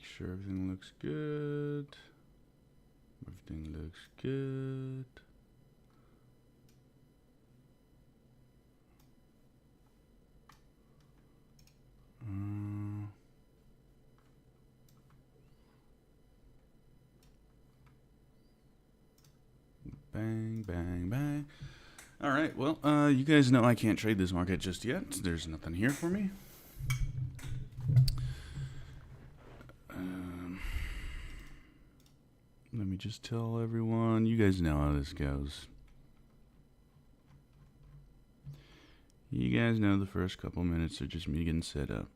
sure everything looks good. Everything looks good. Bang, bang, bang. All right, well, you guys know I can't trade this market just yet. There's nothing here for me. Let me just tell everyone, you guys know how this goes. You guys know the first couple minutes are just me getting set up.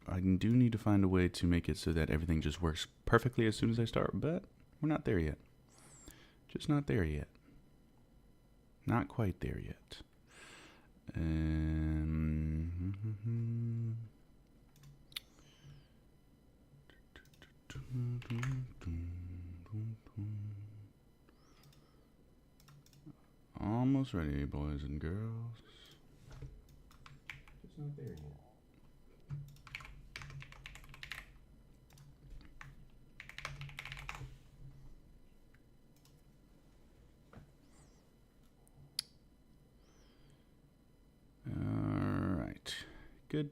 I do need to find a way to make it so that everything just works perfectly as soon as I start, but we're not there yet. Just not there yet. Not quite there yet. Almost ready, boys and girls. Just not there yet. All right. Good.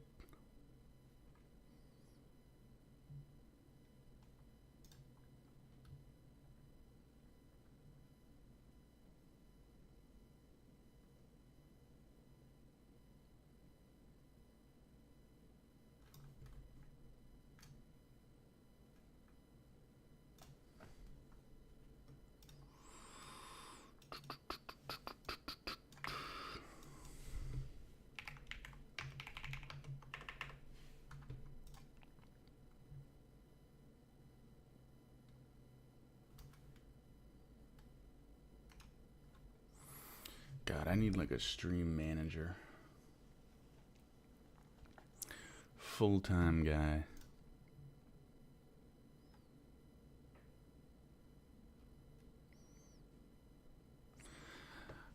God, I need like a stream manager. Full-time guy.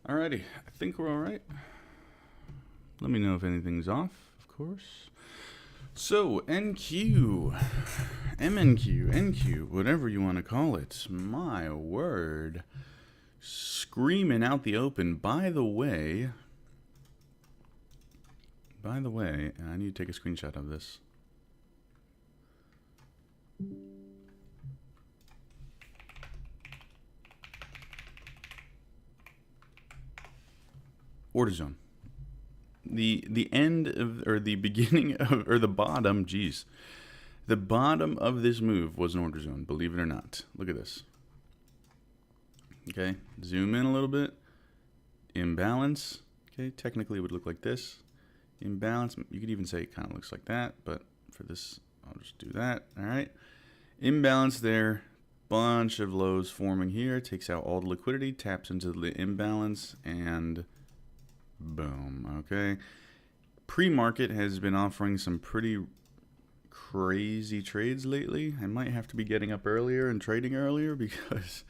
Alrighty, I think we're alright. Let me know if anything's off, of course. So, NQ, MNQ, NQ, whatever you want to call it. My word. Screaming out the open. By the way, I need to take a screenshot of this. Order zone. The end of, or the beginning of, or the bottom, geez. The bottom of this move was an order zone, believe it or not. Look at this. Okay, zoom in a little bit. Imbalance. Okay, technically it would look like this. Imbalance, you could even say it kind of looks like that, but for this, I'll just do that. All right. Imbalance there. Bunch of lows forming here. Takes out all the liquidity, taps into the imbalance, and boom. Okay. Pre-market has been offering some pretty crazy trades lately. I might have to be getting up earlier and trading earlier because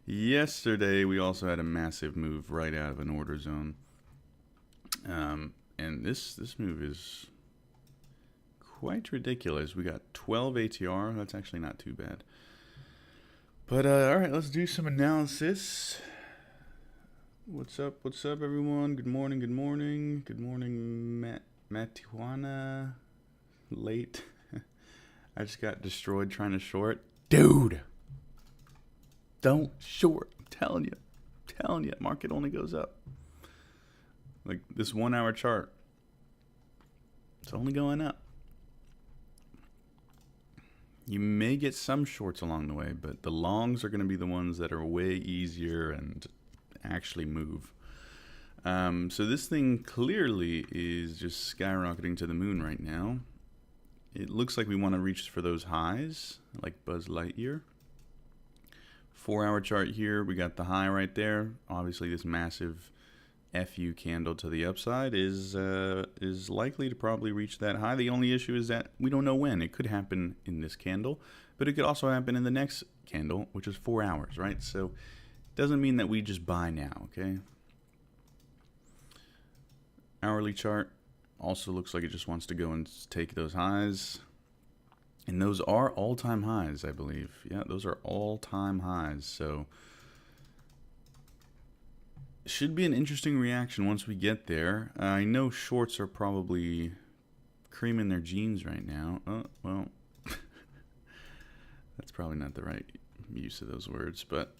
yesterday we also had a massive move right out of an order zone. And this move is quite ridiculous. We got 12 ATR. That's actually not too bad. But all right, let's do some analysis. What's up? What's up, everyone? Good morning. Good morning. Good morning, Matijuana. Late. I just got destroyed trying to short. Dude, don't short. I'm telling you, market only goes up. Like this 1 hour chart, it's only going up. You may get some shorts along the way, but the longs are going to be the ones that are way easier and actually move. So this thing clearly is just skyrocketing to the moon right now. It looks like we want to reach for those highs, like Buzz Lightyear. 4 hour chart here, we got the high right there. Obviously this massive FU candle to the upside is likely to probably reach that high. The only issue is that we don't know when. It could happen in this candle, but it could also happen in the next candle, which is 4 hours, right? So it doesn't mean that we just buy now, okay? Hourly chart also looks like it just wants to go and take those highs. And those are all-time highs, I believe. Yeah, those are all-time highs. So should be an interesting reaction once we get there. I know shorts are probably creaming their jeans right now. Oh, well, that's probably not the right use of those words, but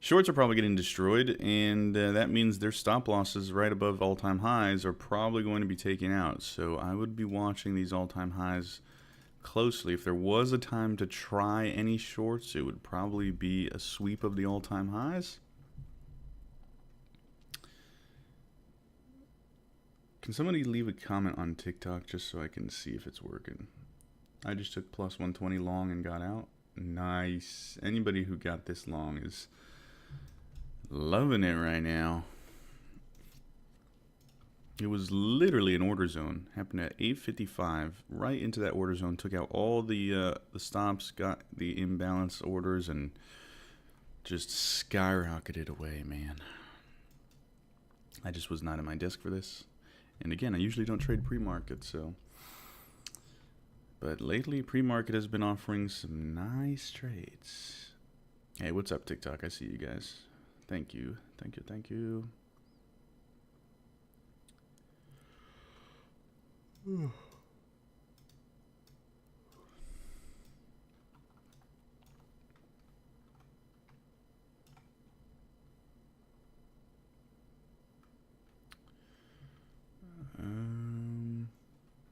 shorts are probably getting destroyed, and that means their stop losses right above all-time highs are probably going to be taken out. So I would be watching these all-time highs closely. If there was a time to try any shorts, it would probably be a sweep of the all-time highs. Can somebody leave a comment on TikTok just so I can see if it's working? I just took plus 120 long and got out. Nice. Anybody who got this long is loving it right now. It was literally an order zone. Happened at 8:55, right into that order zone. Took out all the stops, got the imbalance orders, and just skyrocketed away, man. I just was not at my desk for this. And again, I usually don't trade pre-market, so. But lately, pre-market has been offering some nice trades. Hey, what's up, TikTok? I see you guys. Thank you. Thank you. Thank you.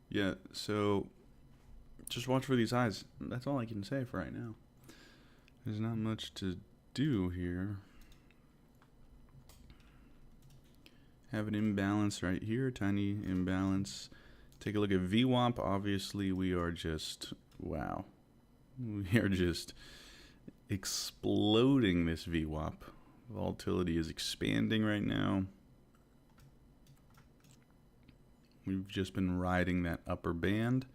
Yeah, so just watch for these highs. That's all I can say for right now. There's not much to do here. Have an imbalance right here, tiny imbalance. Take a look at VWAP. Obviously, we are just, wow. We are just exploding this VWAP. Volatility is expanding right now. We've just been riding that upper band,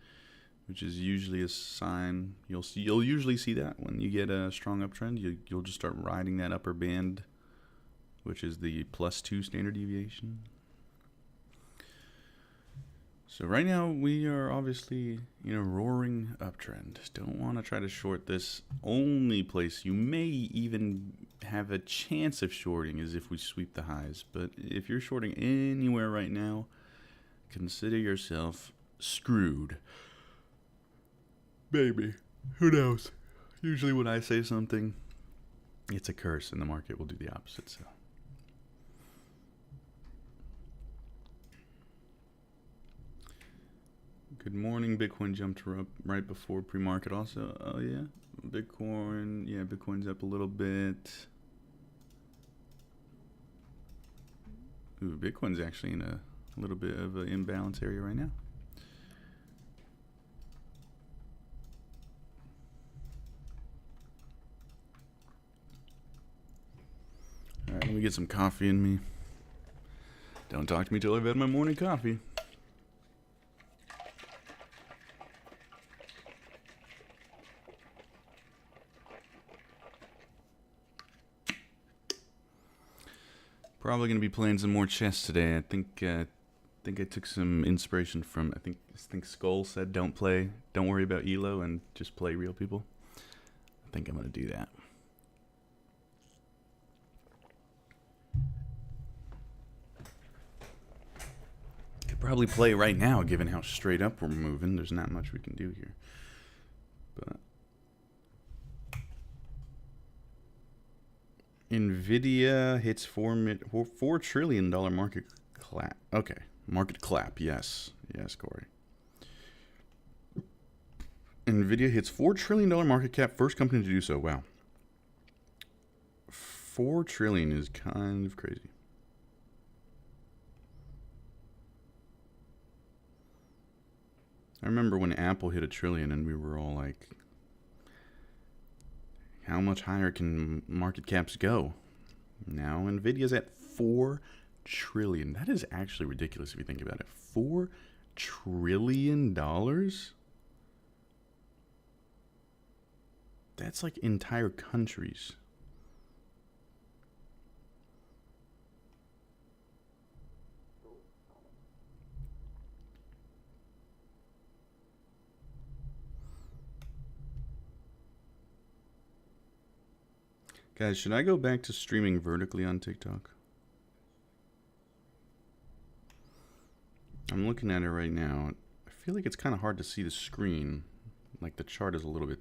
which is usually a sign. You'll usually see that when you get a strong uptrend. You'll just start riding that upper band, which is the +2 standard deviation. So right now we are obviously in a roaring uptrend. Don't want to try to short this. Only place you may even have a chance of shorting is if we sweep the highs. But if you're shorting anywhere right now, consider yourself screwed. Maybe. Who knows? Usually when I say something, it's a curse, and the market will do the opposite. So. Good morning. Bitcoin jumped up right before pre-market also. Oh, yeah. Bitcoin. Yeah, Bitcoin's up a little bit. Ooh, Bitcoin's actually in a little bit of an imbalance area right now. All right, let me get some coffee in me. Don't talk to me till I've had my morning coffee. Probably gonna be playing some more chess today. I think I took some inspiration from I think Skull said don't worry about ELO and just play real people. I think I'm gonna do that. Could probably play right now given how straight up we're moving. There's not much we can do here. But Nvidia hits $4 trillion market clap. Okay, market clap. Yes, Corey. Nvidia hits $4 trillion market cap. First company to do so. Wow. 4 trillion is kind of crazy. I remember when Apple hit $1 trillion and we were all like, how much higher can market caps go? Now Nvidia's at 4 trillion. That is actually ridiculous if you think about it. $4 trillion? That's like entire countries. Guys, should I go back to streaming vertically on TikTok? I'm looking at it right now. I feel like it's kind of hard to see the screen. Like the chart is a little bit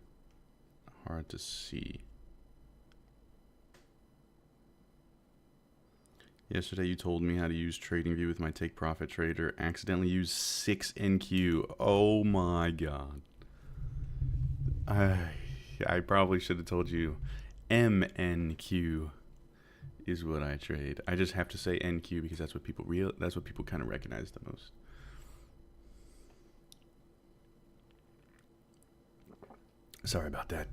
hard to see. Yesterday you told me how to use TradingView with my Take Profit Trader. Accidentally used 6NQ. Oh my god. I probably should have told you MNQ is what I trade. I just have to say NQ because that's what people kind of recognize the most. Sorry about that.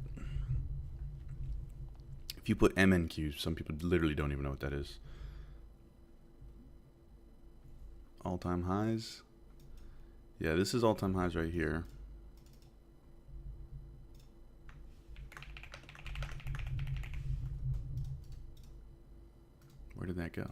If you put MNQ, some people literally don't even know what that is. All-time highs. Yeah, this is all-time highs right here. Where did that go?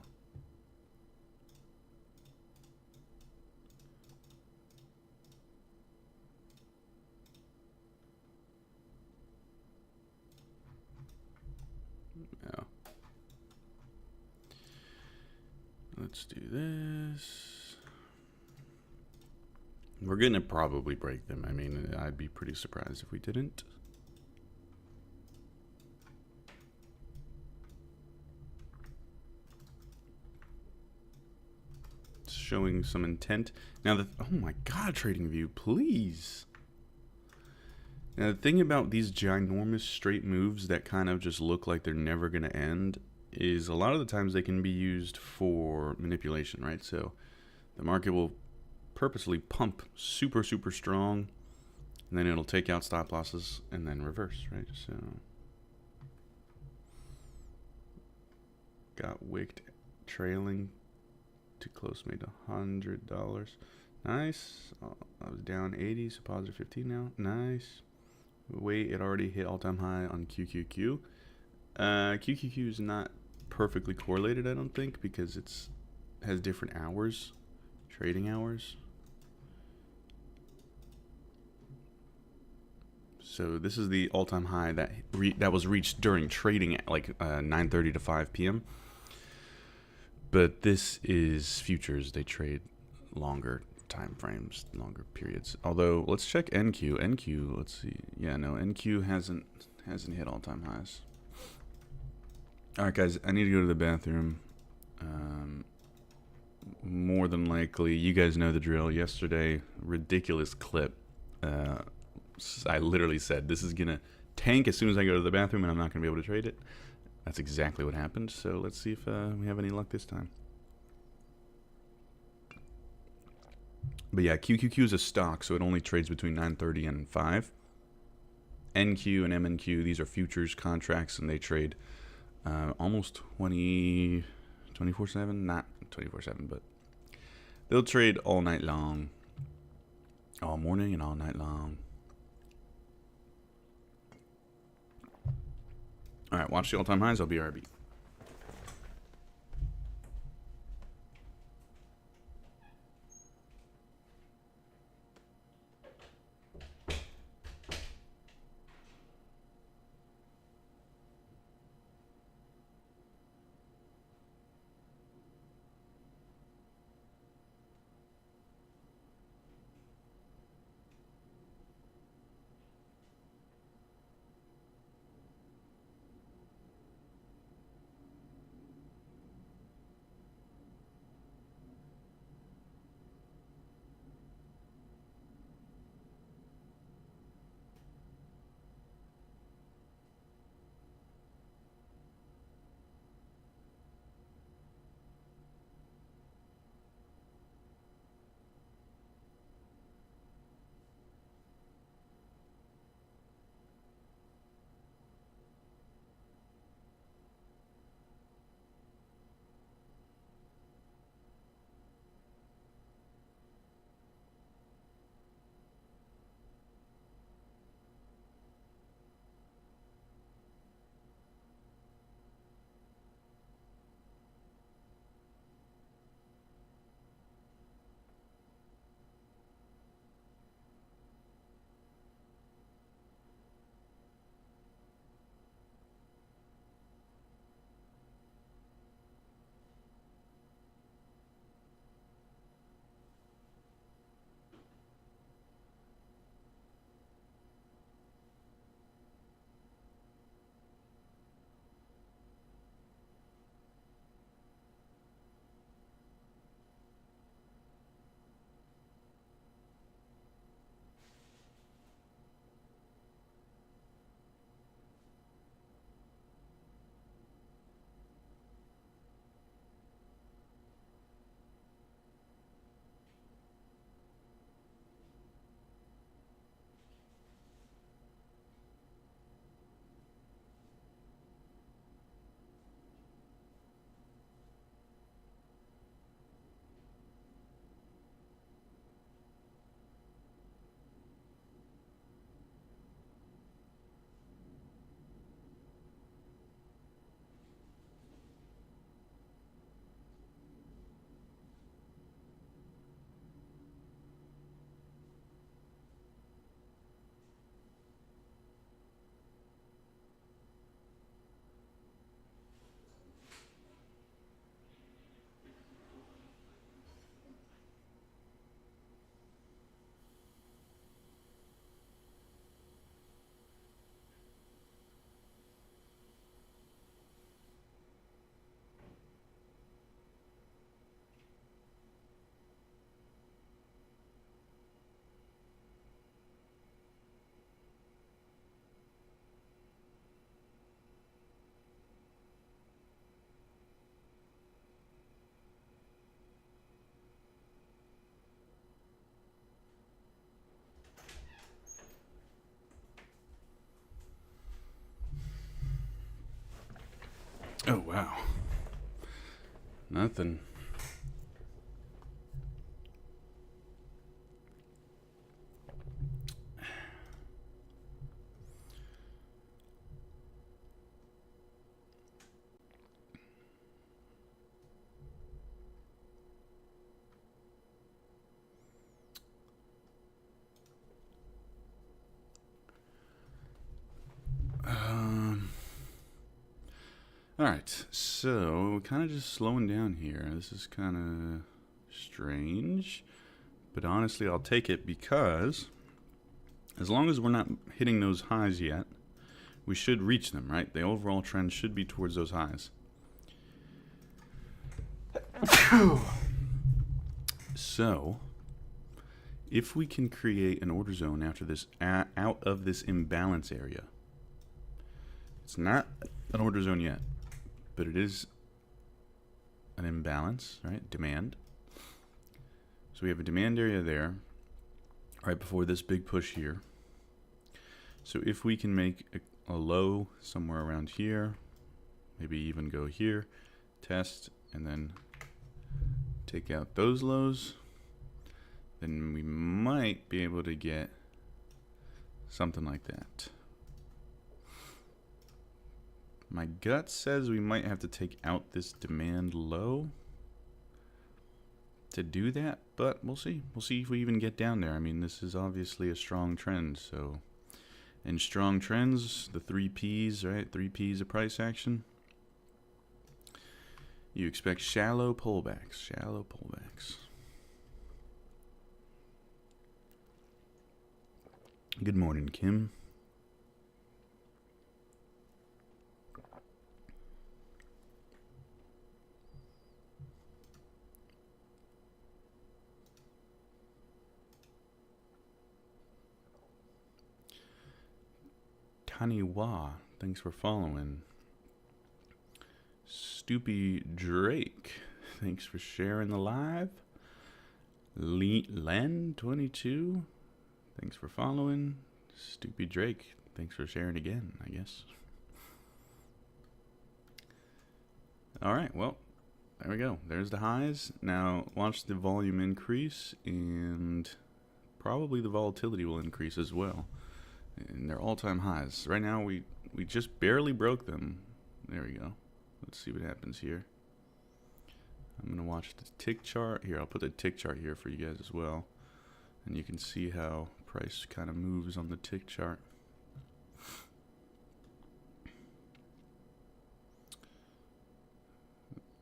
Oh. Let's do this. We're gonna probably break them. I mean, I'd be pretty surprised if we didn't. It's showing some intent. Now, oh my god, TradingView, please. Now, the thing about these ginormous straight moves that kind of just look like they're never going to end is a lot of the times they can be used for manipulation, right? So the market will purposely pump super, super strong, and then it'll take out stop losses and then reverse, right? So got wicked trailing too close, made $100. Nice. I was down 80, so positive 15 now. Nice. Wait, it already hit all-time high on QQQ. QQQ is not perfectly correlated, I don't think, because it has different hours, trading hours. So this is the all-time high that was reached during trading at like 9:30 to 5 p.m. But this is futures. They trade longer time frames, longer periods. Although let's check NQ. NQ, let's see. Yeah, no, NQ hasn't hit all-time highs. All right, guys, I need to go to the bathroom. More than likely, you guys know the drill. Yesterday, ridiculous clip. I literally said this is gonna tank as soon as I go to the bathroom, and I'm not gonna be able to trade it. That's exactly what happened. So let's see if we have any luck this time. But yeah, QQQ is a stock, so it only trades between 9:30 and 5. NQ and MNQ, these are futures contracts, and they trade almost 24/7. Not 24/7, but they'll trade all night long, all morning and all night long. All right, watch the all-time highs. I'll be RB. Oh, wow. Nothing. Alright, so kind of just slowing down here. This is kind of strange, but honestly I'll take it because as long as we're not hitting those highs yet, we should reach them, right? The overall trend should be towards those highs. So, if we can create an order zone after this, out of this imbalance area, it's not an order zone yet, but it is an imbalance, right? Demand. So we have a demand area there, right before this big push here. So if we can make a low somewhere around here, maybe even go here, test, and then take out those lows, then we might be able to get something like that. My gut says we might have to take out this demand low to do that, but we'll see. We'll see if we even get down there. I mean, this is obviously a strong trend, so in strong trends, the 3 Ps, right? 3 Ps of price action. You expect shallow pullbacks, shallow pullbacks. Good morning, Kim. Taniwa, thanks for following. Stoopy Drake, thanks for sharing the live. Len22, thanks for following. Stoopy Drake, thanks for sharing again, I guess. Alright, well, there we go. There's the highs. Now, watch the volume increase, and probably the volatility will increase as well. And they're all-time highs. Right now, we just barely broke them. There we go. Let's see what happens here. I'm going to watch the tick chart. Here, I'll put the tick chart here for you guys as well. And you can see how price kind of moves on the tick chart.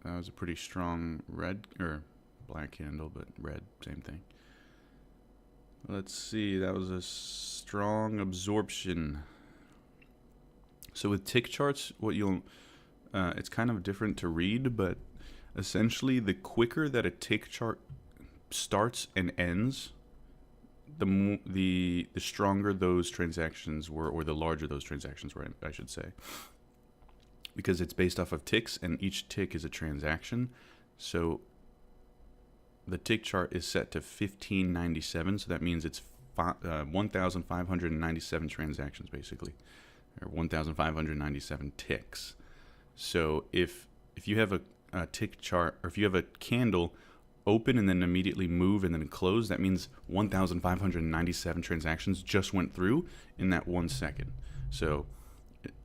That was a pretty strong red, or black candle, but red, same thing. Let's see, that was a strong absorption. So with tick charts, what you'll, it's kind of different to read, but essentially the quicker that a tick chart starts and ends, the stronger those transactions were, or the larger those transactions were, I should say. Because it's based off of ticks, and each tick is a transaction. So the tick chart is set to 1597, so that means it's 1,597 transactions, basically, or 1,597 ticks. So if you have a tick chart, or if you have a candle open and then immediately move and then close, that means 1,597 transactions just went through in that 1 second. So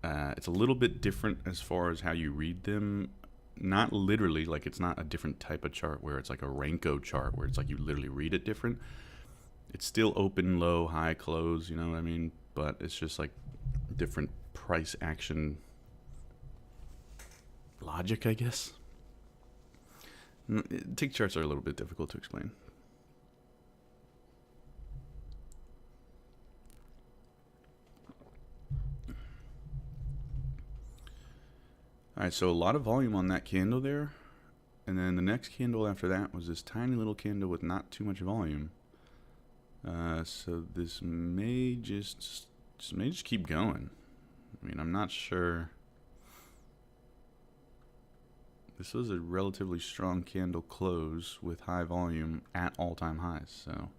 it's a little bit different as far as how you read them. Not literally, like it's not a different type of chart where it's like a Renko chart where it's like you literally read it different. It's still open, low, high, close, you know what I mean? But it's just like different price action logic, I guess. Tick charts are a little bit difficult to explain. Alright, so a lot of volume on that candle there. And then the next candle after that was this tiny little candle with not too much volume. So this may just keep going. I mean, I'm not sure. This was a relatively strong candle close with high volume at all-time highs. So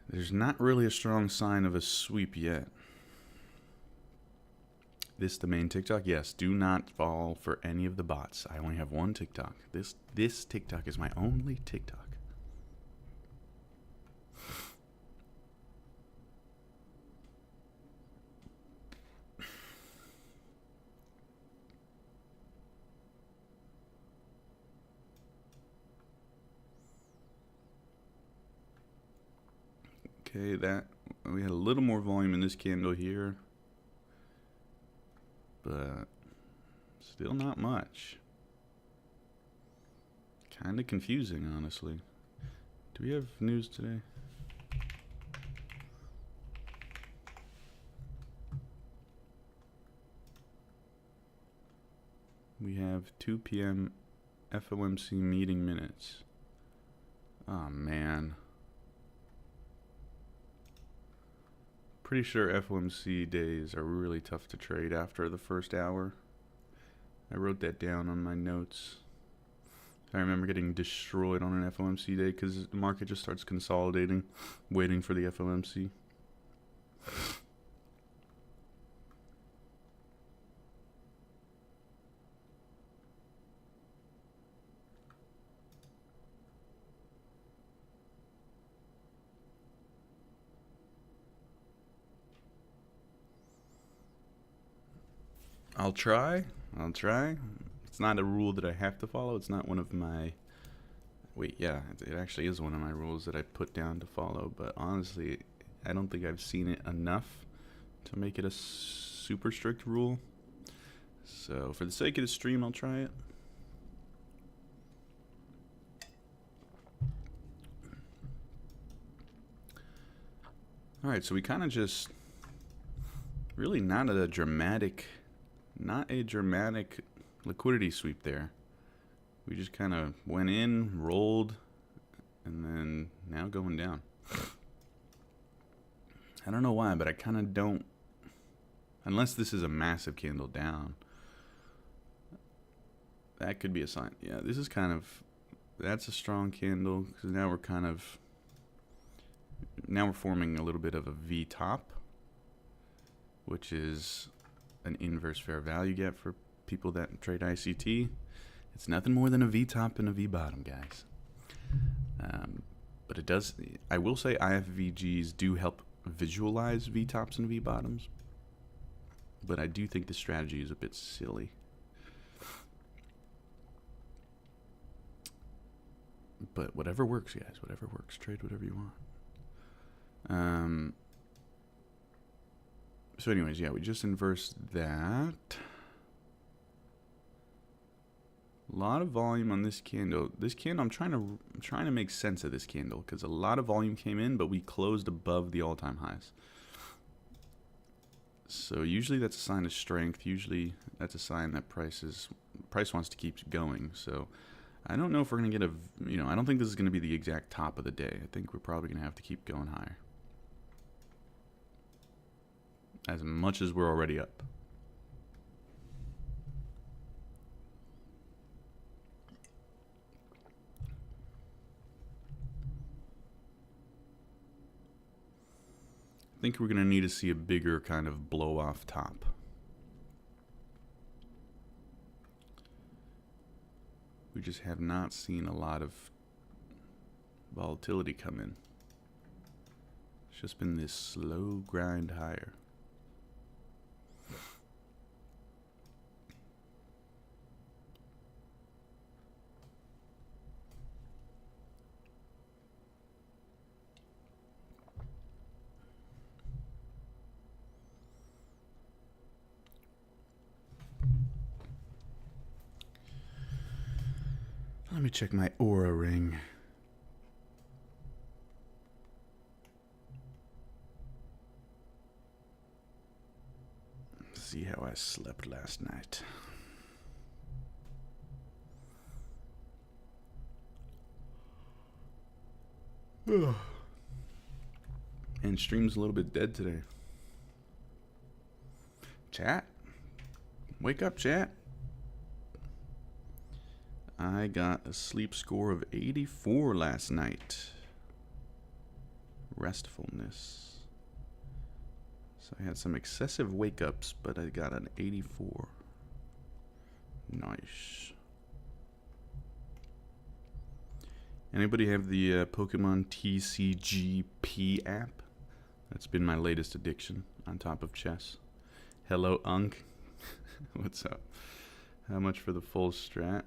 there's not really a strong sign of a sweep yet. this the main TikTok? Yes. Do not fall for any of the bots. I only have one TikTok. This TikTok is my only TikTok. Okay, that we had a little more volume in this candle here, but still not much. Kind of confusing, honestly. Do we have news today? We have 2 p.m. FOMC meeting minutes. Oh man. Pretty sure FOMC days are really tough to trade after the first hour. I wrote that down on my notes. I remember getting destroyed on an FOMC day because the market just starts consolidating, waiting for the FOMC. I'll try. It's not a rule that I have to follow. It's not one of my... Wait, yeah, it actually is one of my rules that I put down to follow. But honestly, I don't think I've seen it enough to make it a super strict rule. So for the sake of the stream, I'll try it. Alright, so we kind of just... Really not a dramatic liquidity sweep there. We just kind of went in, rolled, and then now going down. I don't know why, but I kind of don't, unless this is a massive candle down. That could be a sign. Yeah, this is kind of, that's a strong candle, because now we're forming a little bit of a V top, which is an inverse fair value gap for people that trade ICT. It's nothing more than a V top and a V bottom, guys. But it does, I will say IFVGs do help visualize V tops and V bottoms, but I do think the strategy is a bit silly. But whatever works, guys, whatever works. Trade whatever you want. So anyways, yeah, we just inversed that. A lot of volume on this candle. This candle, I'm trying to make sense of this candle because a lot of volume came in, but we closed above the all-time highs. So usually that's a sign of strength. Usually that's a sign that price wants to keep going. So I don't know if we're gonna get I don't think this is gonna be the exact top of the day. I think we're probably gonna have to keep going higher. As much as we're already up. I think we're going to need to see a bigger kind of blow off top. We just have not seen a lot of volatility come in. It's just been this slow grind higher. Let me check my aura ring. See how I slept last night. And stream's a little bit dead today. Chat? Wake up, chat. I got a sleep score of 84 last night. Restfulness. So I had some excessive wake-ups, but I got an 84. Nice. Anybody have the Pokemon TCGP app? That's been my latest addiction on top of chess. Hello, Unk. What's up? How much for the full strat?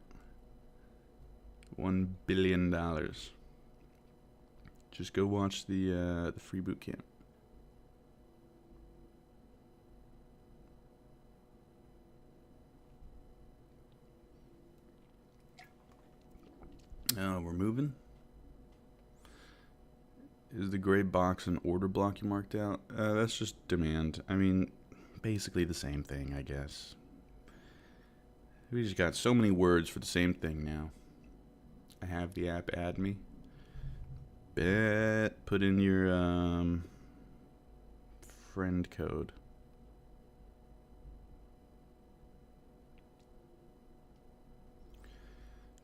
$1 billion. Just go watch the free boot camp. We're moving. Is the gray box an order block you marked out? That's just demand. I mean, basically the same thing, I guess. We just got so many words for the same thing now. I have the app add me. Bet. Put in your friend code.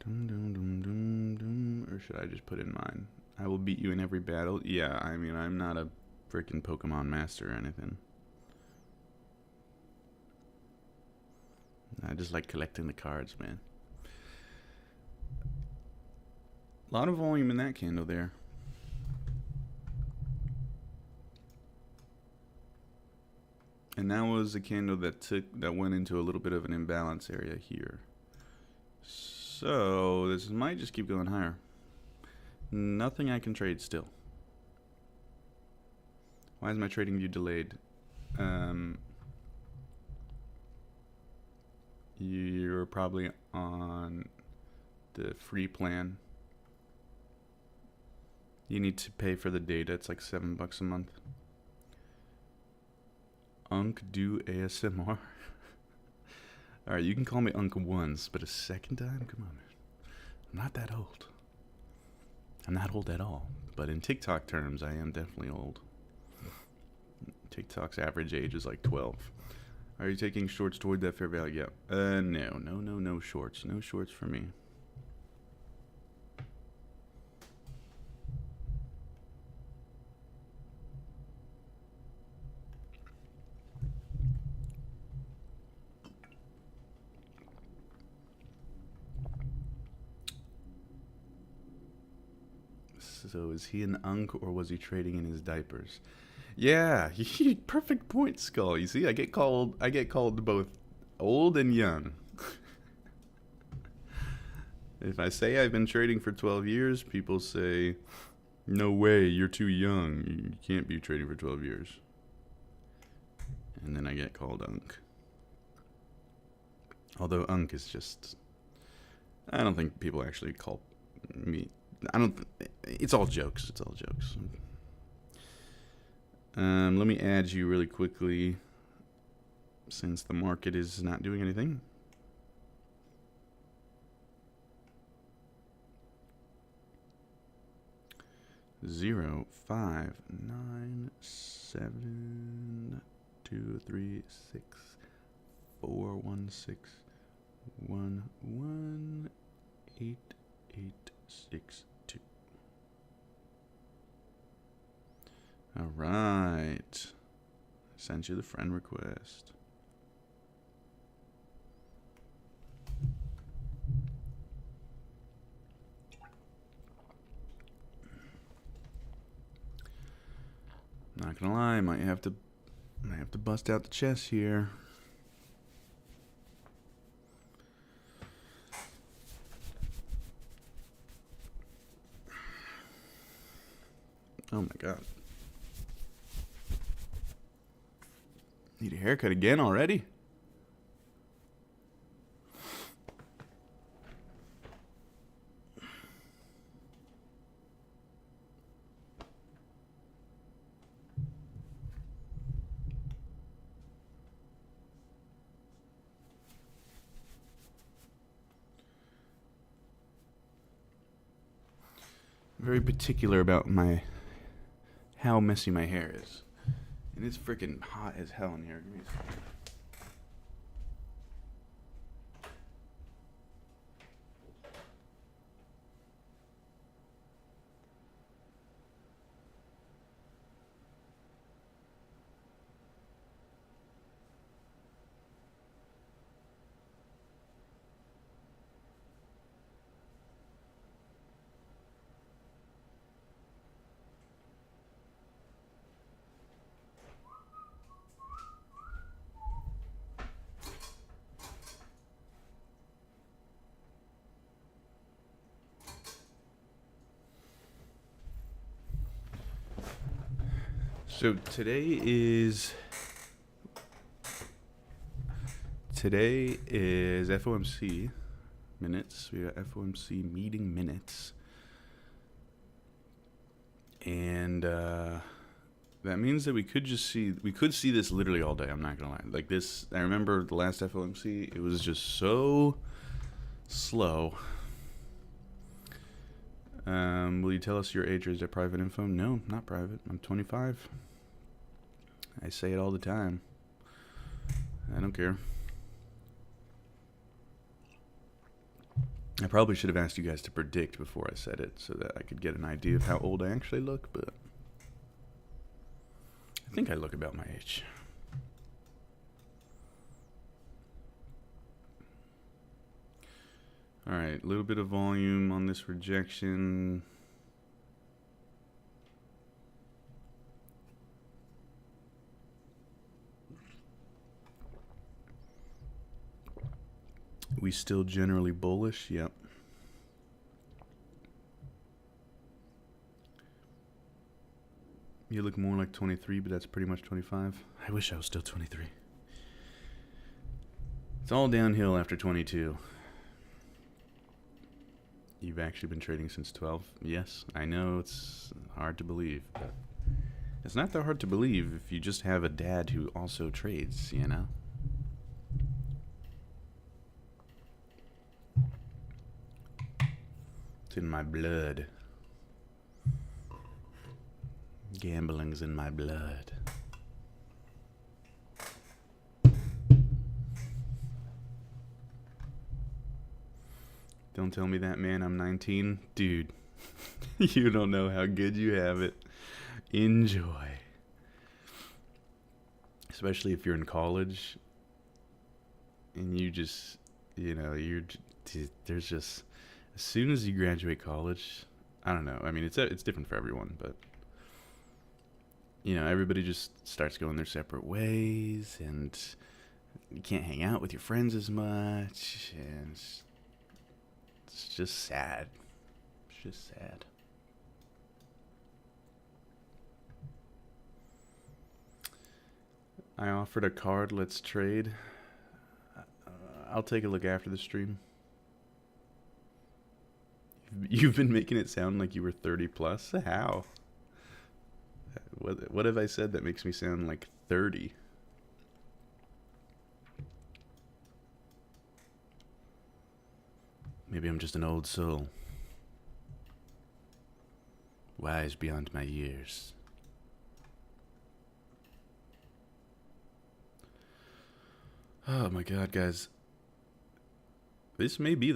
Dum, dum, dum, dum, dum. Or should I just put in mine? I will beat you in every battle. Yeah, I mean, I'm not a freaking Pokemon master or anything. I just like collecting the cards, man. A lot of volume in that candle there. And that was a candle that went into a little bit of an imbalance area here. So this might just keep going higher. Nothing I can trade still. Why is my trading view delayed? You're probably on the free plan. You need to pay for the data. It's like $7 a month. Unk do ASMR. Alright, you can call me Unk once, but a second time? Come on, man. I'm not that old. I'm not old at all. But in TikTok terms, I am definitely old. TikTok's average age is like 12. Are you taking shorts toward that fair value? Yeah. No shorts. No shorts for me. So is he an Unk or was he trading in his diapers? Yeah, perfect point, Skull. You see, I get called both old and young. If I say I've been trading for 12 years, people say, no way, you're too young. You can't be trading for 12 years. And then I get called Unk. Although Unk is just... I don't think people actually call me... It's all jokes. It's all jokes. Let me add you really quickly since the market is not doing anything. Zero 5 9 7 2 3 6 4 1 6 1 1 8 8 6 2. All right. Sent you the friend request. Not gonna lie, I might have to bust out the chest here. Oh my god. Need a haircut again already? Very particular about how messy my hair is. And it's freaking hot as hell in here. Give me a second. So today is FOMC minutes. We got FOMC meeting minutes, and that means that we could see this literally all day. I'm not gonna lie. Like this, I remember the last FOMC. It was just so slow. Will you tell us your age, or is that private info? No, not private. I'm 25. I say it all the time. I don't care. I probably should have asked you guys to predict before I said it so that I could get an idea of how old I actually look, but I think I look about my age. Alright, a little bit of volume on this rejection. We still generally bullish? Yep. You look more like 23, but that's pretty much 25. I wish I was still 23. It's all downhill after 22. You've actually been trading since 12? Yes, I know it's hard to believe, but it's not that hard to believe if you just have a dad who also trades, you know? It's in my blood. Gambling's in my blood. Don't tell me that, man. I'm 19. Dude, you don't know how good you have it. Enjoy. Especially if you're in college and you just, you know, there's just, as soon as you graduate college, I don't know. I mean, it's different for everyone, but, you know, everybody just starts going their separate ways, and you can't hang out with your friends as much, and it's just sad. It's just sad. I offered a card. Let's trade. I'll take a look after the stream. You've been making it sound like you were 30 plus. How? What have I said that makes me sound like 30? Maybe I'm just an old soul. Wise beyond my years. Oh my god, guys. This may be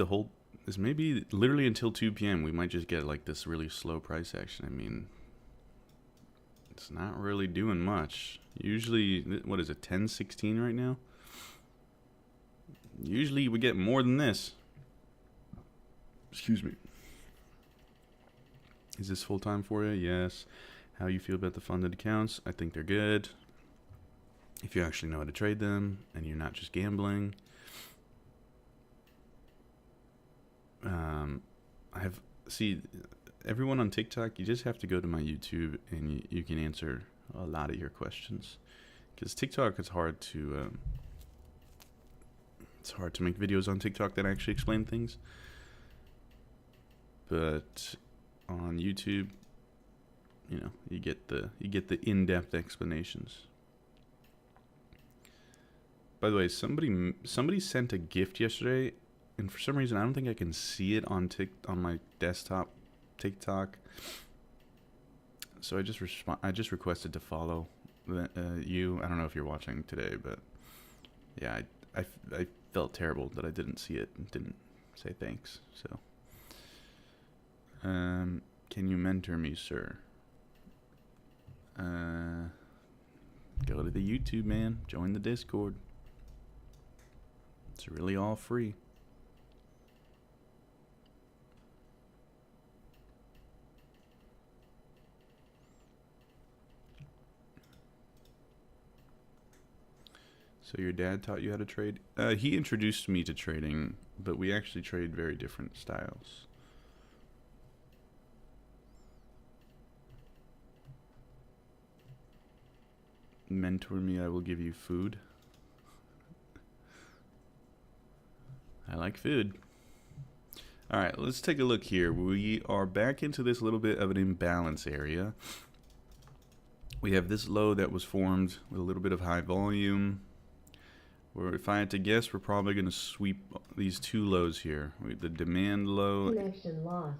literally until 2 p.m. We might just get like this really slow price action. I mean, it's not really doing much. Usually, what is it, 10.16 right now? Usually we get more than this. Excuse me. Is this full time for you? Yes. How you feel about the funded accounts? I think they're good. If you actually know how to trade them and you're not just gambling. Everyone on TikTok, you just have to go to my YouTube and you can answer a lot of your questions. Because TikTok is hard to make videos on TikTok that actually explain things. But on YouTube, you know, you get the in-depth explanations. By the way, somebody sent a gift yesterday, and for some reason I don't think I can see it on my desktop TikTok. So I just requested to follow you. I don't know if you're watching today, but yeah, I felt terrible that I didn't see it and didn't say thanks. So can you mentor me, sir? Go to the YouTube, man. Join the Discord. It's really all free. So your dad taught you how to trade? He introduced me to trading, but we actually trade very different styles. Mentor me, I will give you food. I like food. Alright, let's take a look here. We are back into this little bit of an imbalance area. We have this low that was formed with a little bit of high volume. Where if I had to guess, we're probably going to sweep these two lows here. The demand low. Connection lost.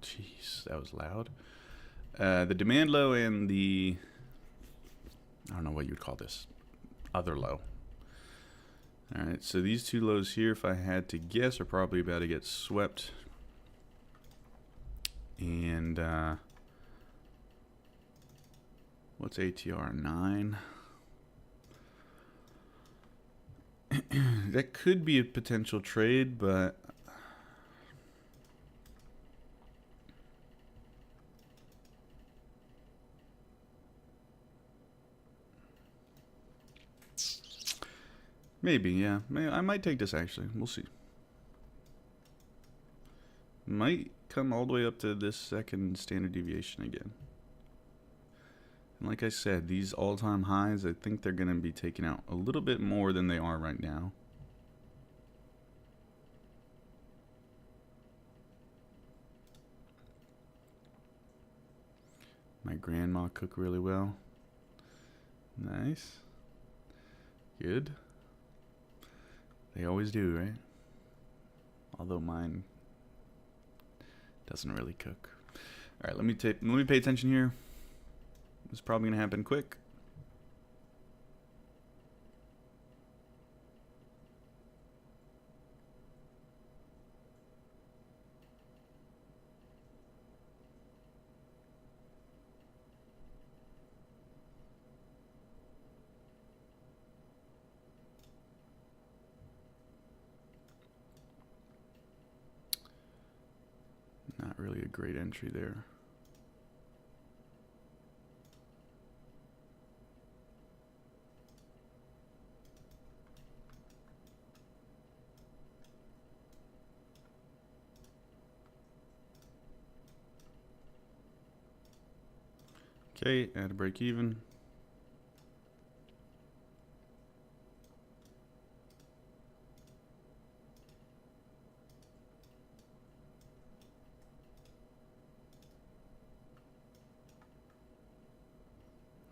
Jeez, that was loud. The demand low and the, I don't know what you would call this, other low. Alright, so these two lows here, if I had to guess, are probably about to get swept. And, what's ATR? 9? That could be a potential trade, but maybe, yeah. I might take this actually. We'll see. Might come all the way up to this second standard deviation again. And like I said, these all-time highs, I think they're going to be taken out a little bit more than they are right now. My grandma cooked really well. Nice. Good. They always do, right? Although mine doesn't really cook. All right, let me pay attention here. It's probably gonna happen quick. Not really a great entry there. Okay, add a break even.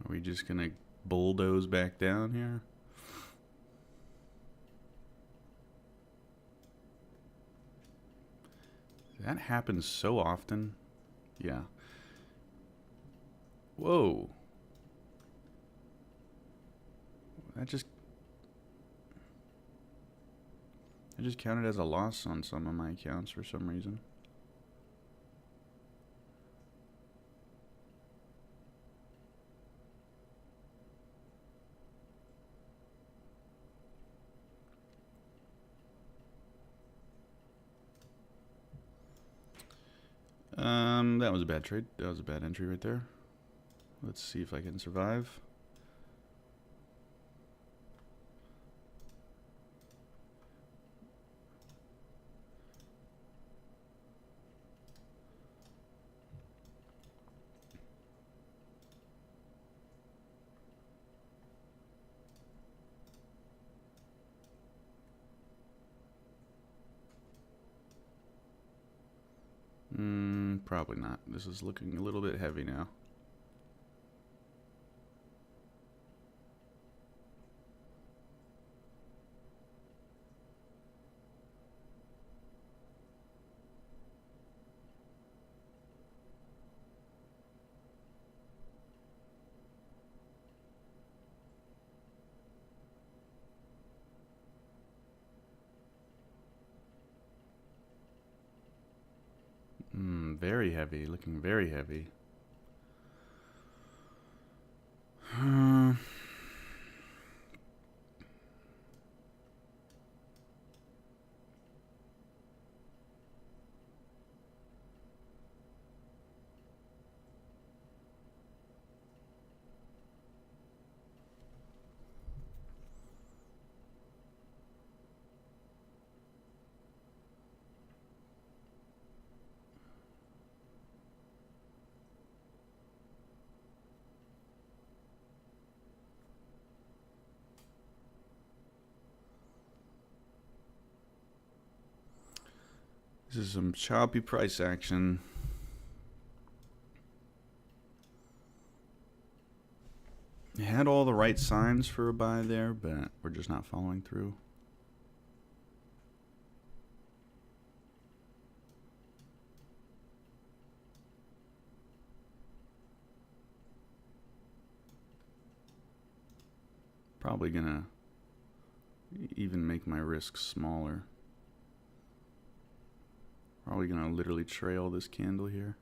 Are we just gonna bulldoze back down here? That happens so often. Yeah. Whoa. I just counted as a loss on some of my accounts for some reason. That was a bad trade. That was a bad entry right there. Let's see if I can survive. Probably not. This is looking a little bit heavy now. Very heavy, looking very heavy. This is some choppy price action. It had all the right signs for a buy there, but we're just not following through. Probably gonna even make my risk smaller. Probably gonna literally trail this candle here.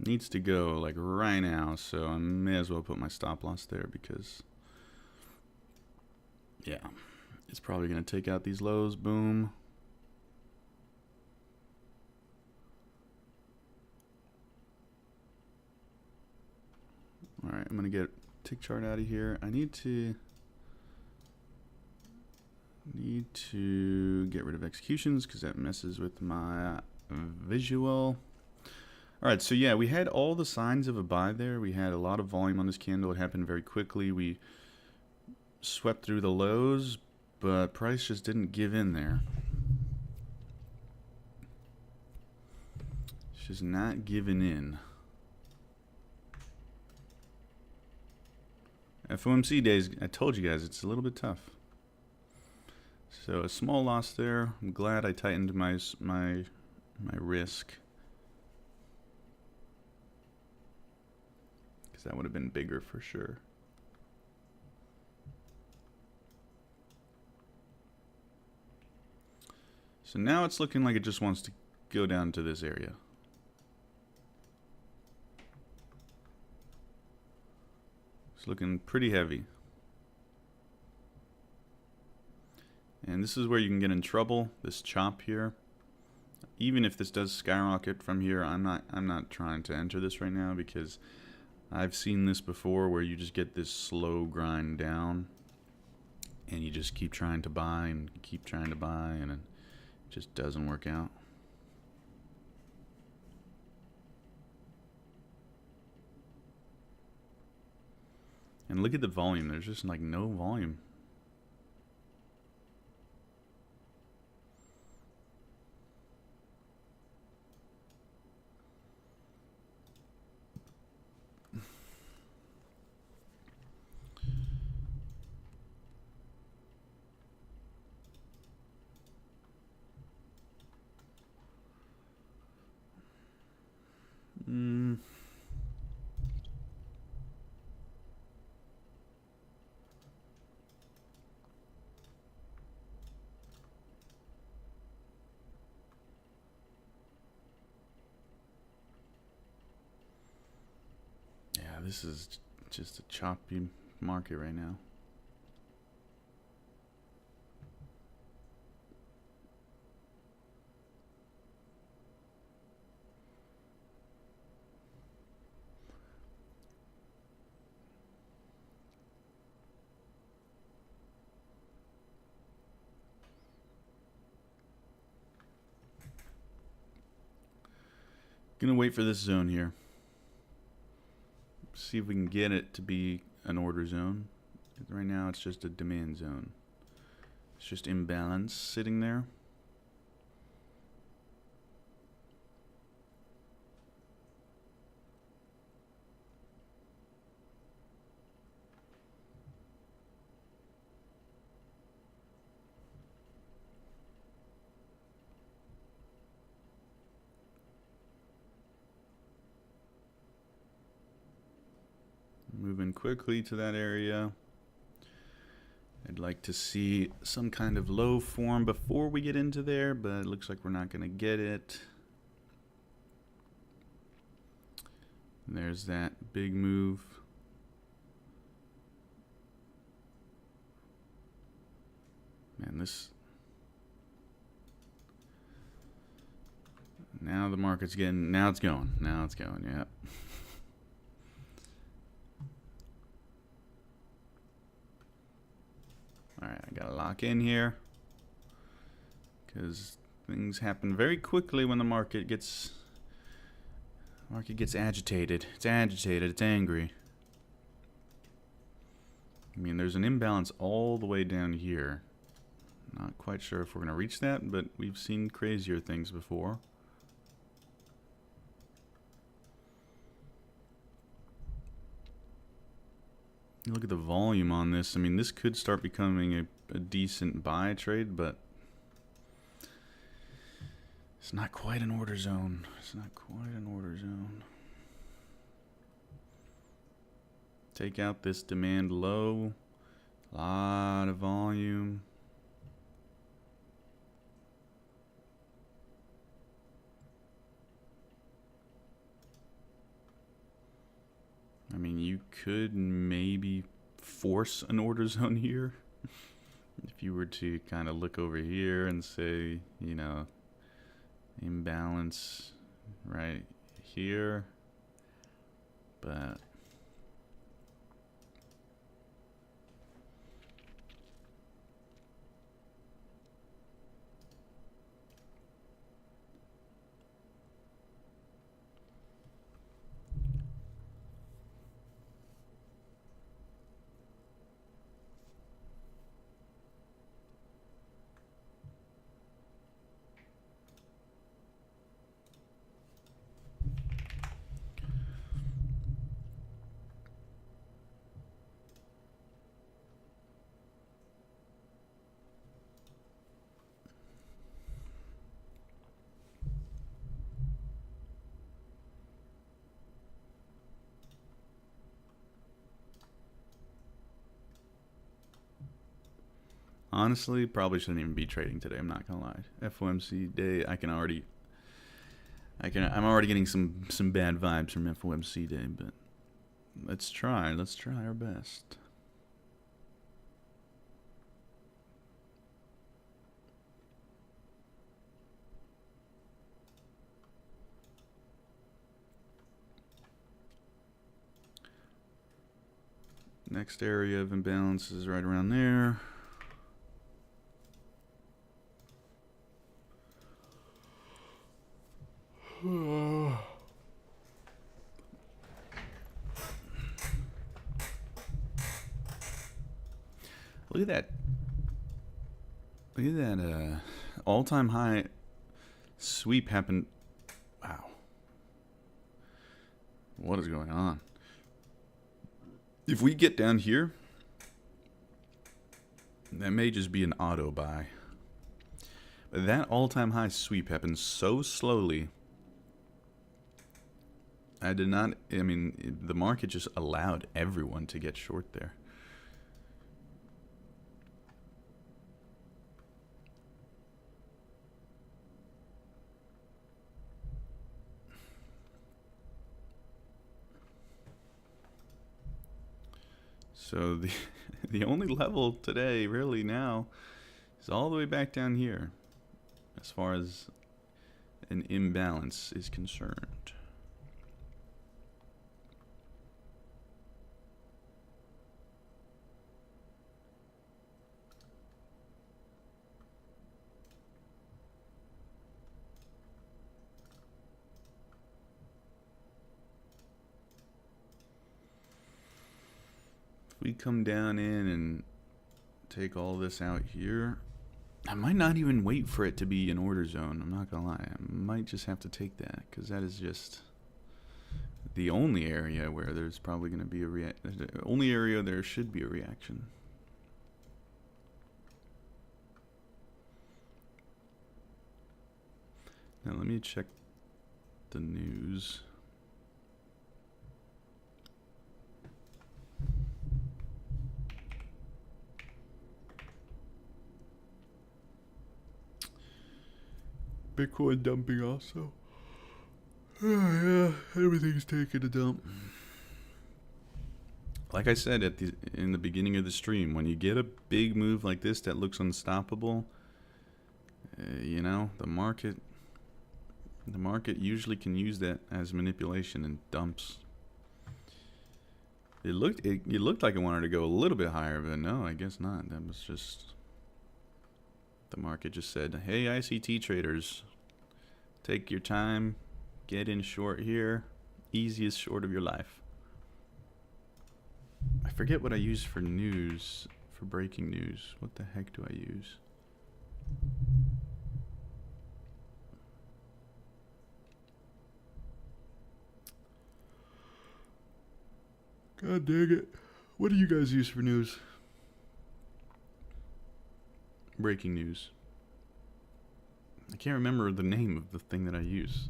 Needs to go like right now, so I may as well put my stop loss there because, yeah, it's probably gonna take out these lows. Boom. All right, I'm gonna get tick chart out of here. I need to get rid of executions because that messes with my visual. All right, so yeah, we had all the signs of a buy there. We had a lot of volume on this candle. It happened very quickly. We swept through the lows, but price just didn't give in there. It's just not giving in. FOMC days, I told you guys, it's a little bit tough. So a small loss there. I'm glad I tightened my risk, because that would have been bigger for sure. So now it's looking like it just wants to go down to this area. It's looking pretty heavy. And this is where you can get in trouble, this chop here. Even if this does skyrocket from here, I'm not trying to enter this right now because I've seen this before where you just get this slow grind down and you just keep trying to buy and keep trying to buy and it just doesn't work out. And look at the volume. There's just like no volume. Yeah, this is just a choppy market right now. Gonna wait for this zone here. See if we can get it to be an order zone. Right now it's just a demand zone. It's just imbalance sitting there. Moving quickly to that area. I'd like to see some kind of low form before we get into there, but it looks like we're not going to get it. And there's that big move. Man, this... Now the market's getting... Now it's going. Now it's going, yep. Alright, I gotta lock in here because Things happen very quickly when the market gets agitated. It's agitated. It's angry. I mean, there's an imbalance all the way down here. Not quite sure if we're going to reach that, but we've seen crazier things before. Look at the volume on this. I mean, this could start becoming a decent buy trade, but it's not quite an order zone. It's not quite an order zone. Take out this demand low. A lot of volume. I mean, you could maybe force an order zone here. If you were to kind of look over here and say, you know, imbalance right here. But honestly, probably shouldn't even be trading today. I'm not gonna lie. FOMC day, I'm already getting some bad vibes from FOMC day, but let's try our best. Next area of imbalance is right around there. Look at that. Look at that all-time high sweep happen. Wow. What is going on? If we get down here, that may just be an auto buy. But that all-time high sweep happened so slowly. I mean, the market just allowed everyone to get short there. So the only level today really now is all the way back down here as far as an imbalance is concerned. We come down in and take all this out here. I might not even wait for it to be an order zone. I'm not gonna lie. I might just have to take that because that is just the only area where there's probably going to be the only area there should be a reaction. Now let me check the news. Bitcoin dumping also. Oh, yeah, everything's taking a dump. Like I said in the beginning of the stream, when you get a big move like this that looks unstoppable, you know, the market usually can use that as manipulation and dumps. It looked like it wanted to go a little bit higher, but no, I guess not. That was just The market just said, hey, ICT traders, take your time, get in short here. Easiest short of your life. I forget what I use for news, for breaking news. What the heck do I use? God dang it. What do you guys use for news? Breaking news. I can't remember the name of the thing that I use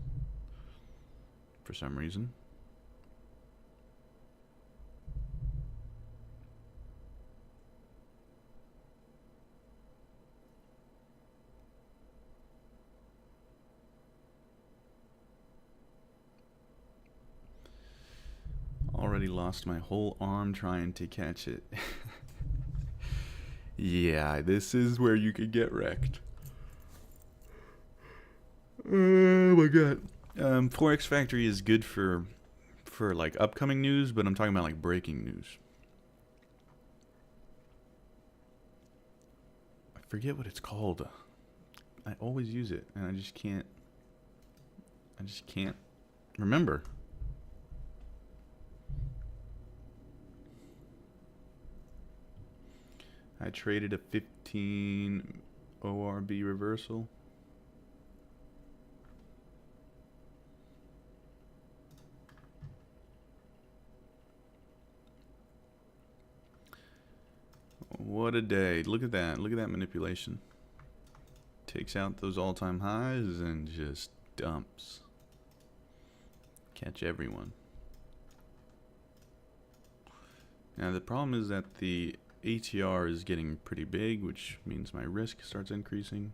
for some reason. Already lost my whole arm trying to catch it. Yeah, this is where you could get wrecked. Oh my god. Forex Factory is good for like upcoming news, but I'm talking about like breaking news. I forget what it's called. I always use it and I just can't remember. I traded a 15 ORB reversal. What a day. Look at that. Look at that manipulation. Takes out those all-time highs and just dumps. Catch everyone. Now the problem is that the ATR is getting pretty big, which means my risk starts increasing.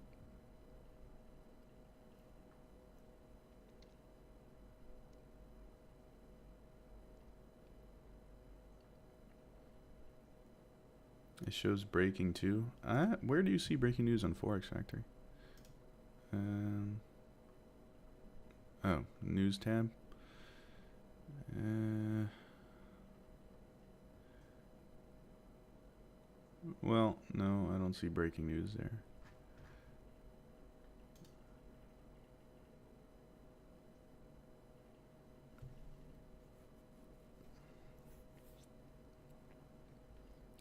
It shows breaking too. Where do you see breaking news on Forex Factory? Oh, news tab. Well, no, I don't see breaking news there.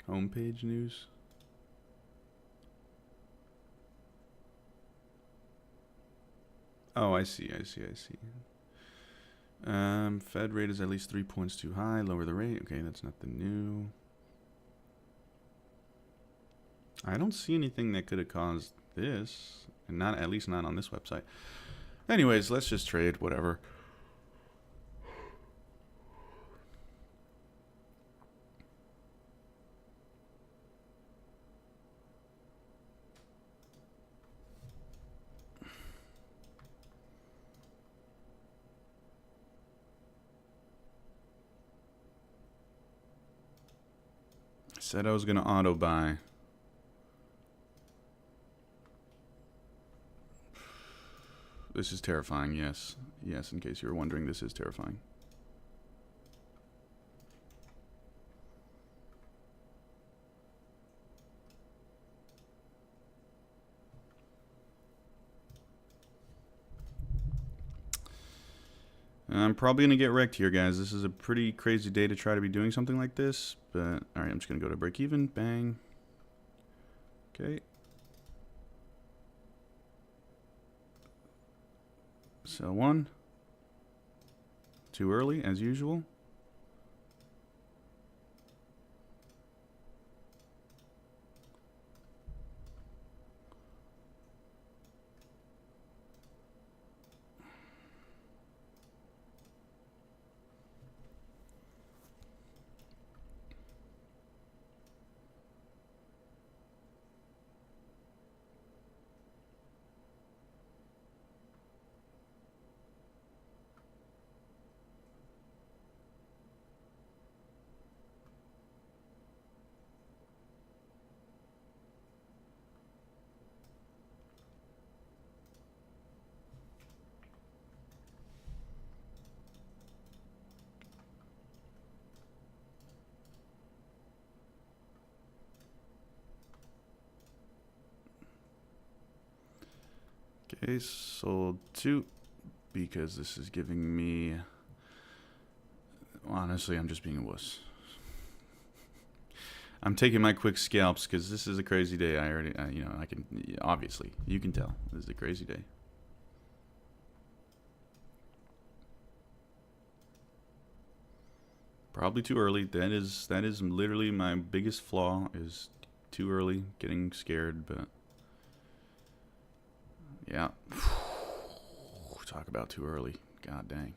Homepage news. Oh, I see. Fed rate is at least 3 points too high. Lower the rate. Okay, that's nothing new. I don't see anything that could have caused this, and not at least not on this website. Anyways, let's just trade whatever. I said I was gonna auto buy. This is terrifying, yes. Yes, in case you were wondering, this is terrifying. I'm probably going to get wrecked here, guys. This is a pretty crazy day to try to be doing something like this. But, alright, I'm just going to go to break even. Bang. Okay. Sell one. Too early, as usual. Okay, sold 2 because this is giving me... Honestly, I'm just being a wuss. I'm taking my quick scalps because this is a crazy day. I already, I can, obviously, you can tell. This is a crazy day. Probably too early. That is literally my biggest flaw, is too early, getting scared, but yeah. Talk about too early. God dang.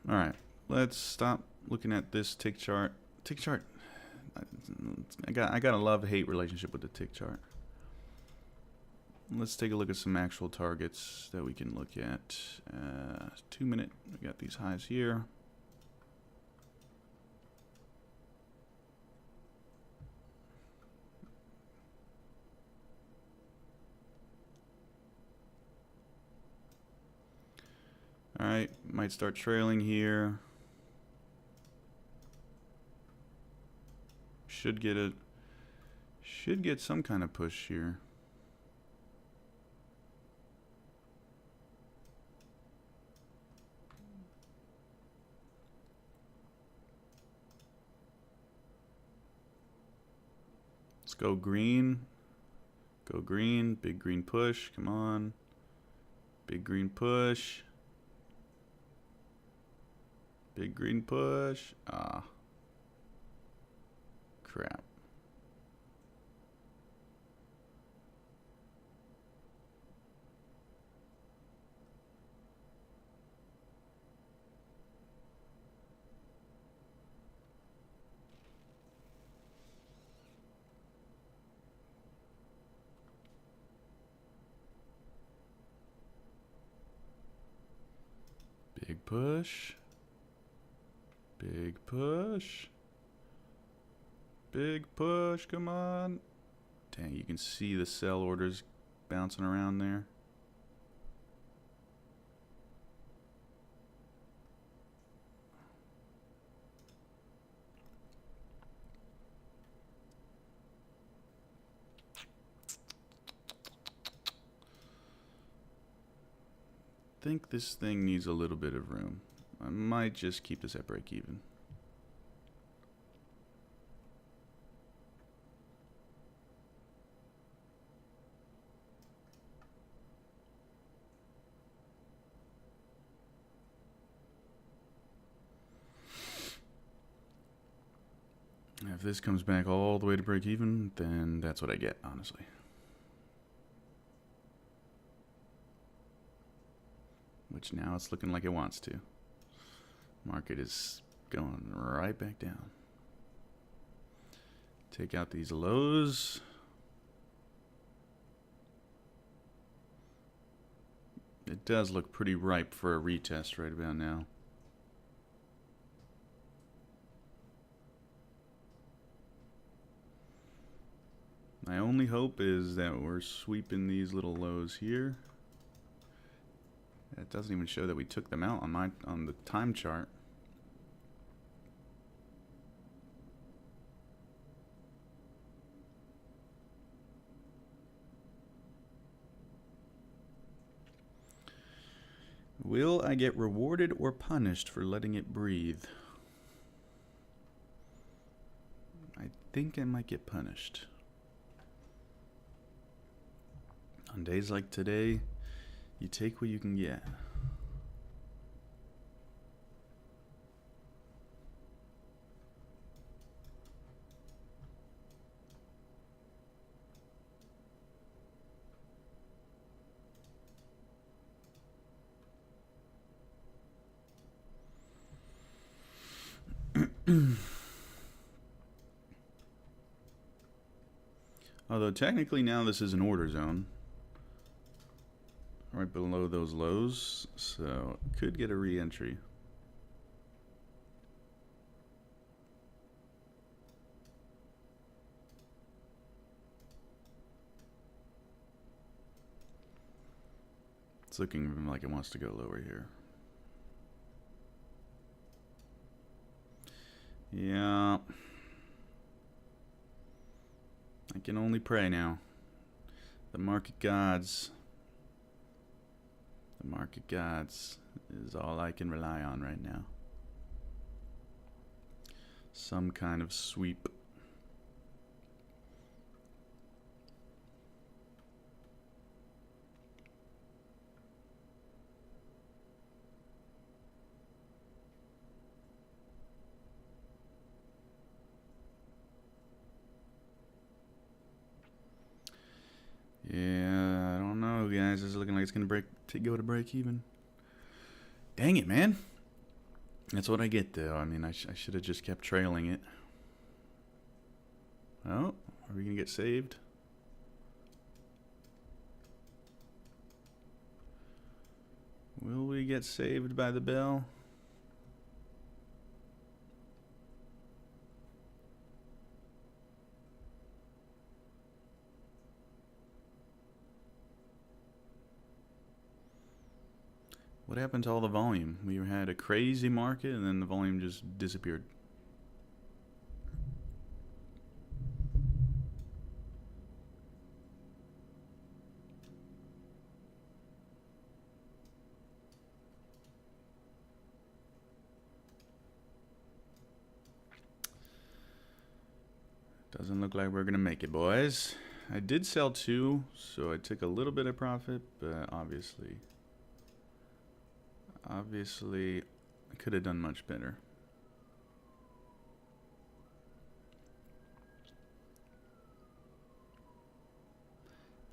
All right. Let's stop looking at this tick chart. Tick chart. I got a love-hate relationship with the tick chart. Let's take a look at some actual targets that we can look at. 2 minute. We got these highs here. All right, might start trailing here. Should get some kind of push here. Let's go green. Go green. Big green push. Come on. Big green push. Big green push. Ah. Crap. Big push. Big push. Big push. Come on. Dang, you can see the sell orders bouncing around there. I think this thing needs a little bit of room. I might just keep this at break even. If this comes back all the way to break even, then that's what I get, honestly. Which now it's looking like it wants to. Market is going right back down. Take out these lows. It does look pretty ripe for a retest right about now. My only hope is that we're sweeping these little lows here. It doesn't even show that we took them out on the time chart. Will I get rewarded or punished for letting it breathe? I think I might get punished. On days like today, you take what you can get. Although technically now this is an order zone. Right below those lows, so could get a re-entry. It's looking like it wants to go lower here. Yeah. I can only pray now. The market gods. The market gods is all I can rely on right now. Some kind of sweep. Yeah, I don't know, guys. This is looking like it's gonna go to break even. Dang it, man. That's what I get, though. I mean, I should have just kept trailing it. Oh, are we gonna get saved? Will we get saved by the bell? What happened to all the volume? We had a crazy market and then the volume just disappeared. Doesn't look like we're gonna make it, boys. I did sell 2, so I took a little bit of profit, but obviously I could have done much better.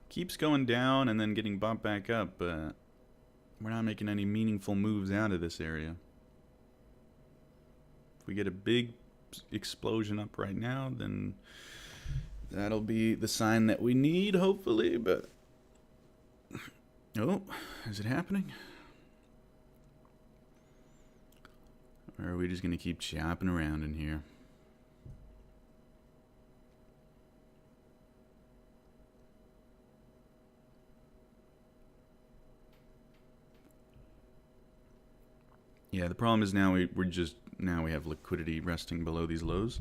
Keeps going down and then getting bumped back up, but we're not making any meaningful moves out of this area. If we get a big explosion up right now, then that'll be the sign that we need, hopefully, but... Oh, is it happening? Or are we just going to keep chopping around in here? Yeah, the problem is now we have liquidity resting below these lows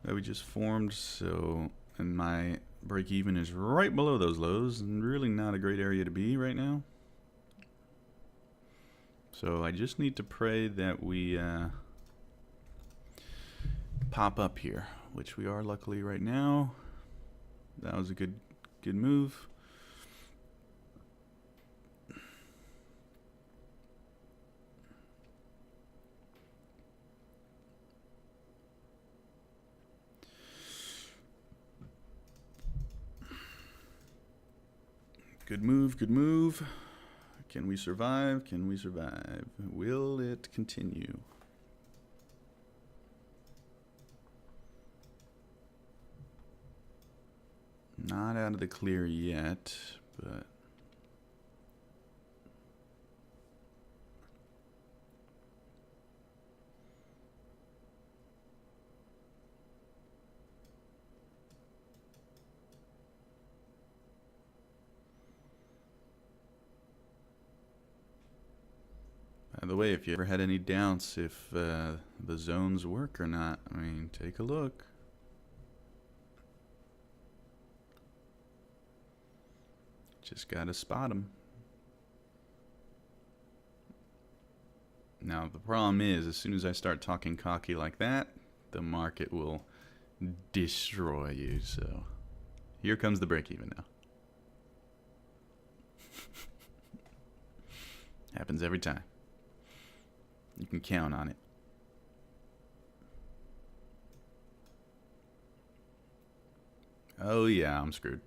that we just formed, so, and my break even is right below those lows, and really not a great area to be right now. So I just need to pray that we pop up here, which we are luckily right now. That was a good move. Good move, good move. Can we survive? Can we survive? Will it continue? Not out of the clear yet, but... By the way, if you ever had any doubts if the zones work or not, I mean, take a look. Just gotta spot them. Now, the problem is, as soon as I start talking cocky like that, the market will destroy you, so... Here comes the break-even now. Happens every time. You can count on it. Oh yeah, I'm screwed.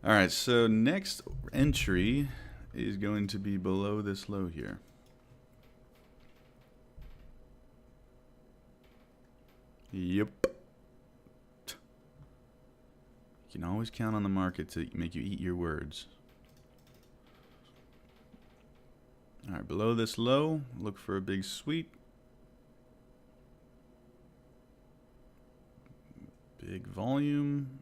Alright, so next entry is going to be below this low here. Yep. You can always count on the market to make you eat your words. Alright, below this low, look for a big sweep. Big volume.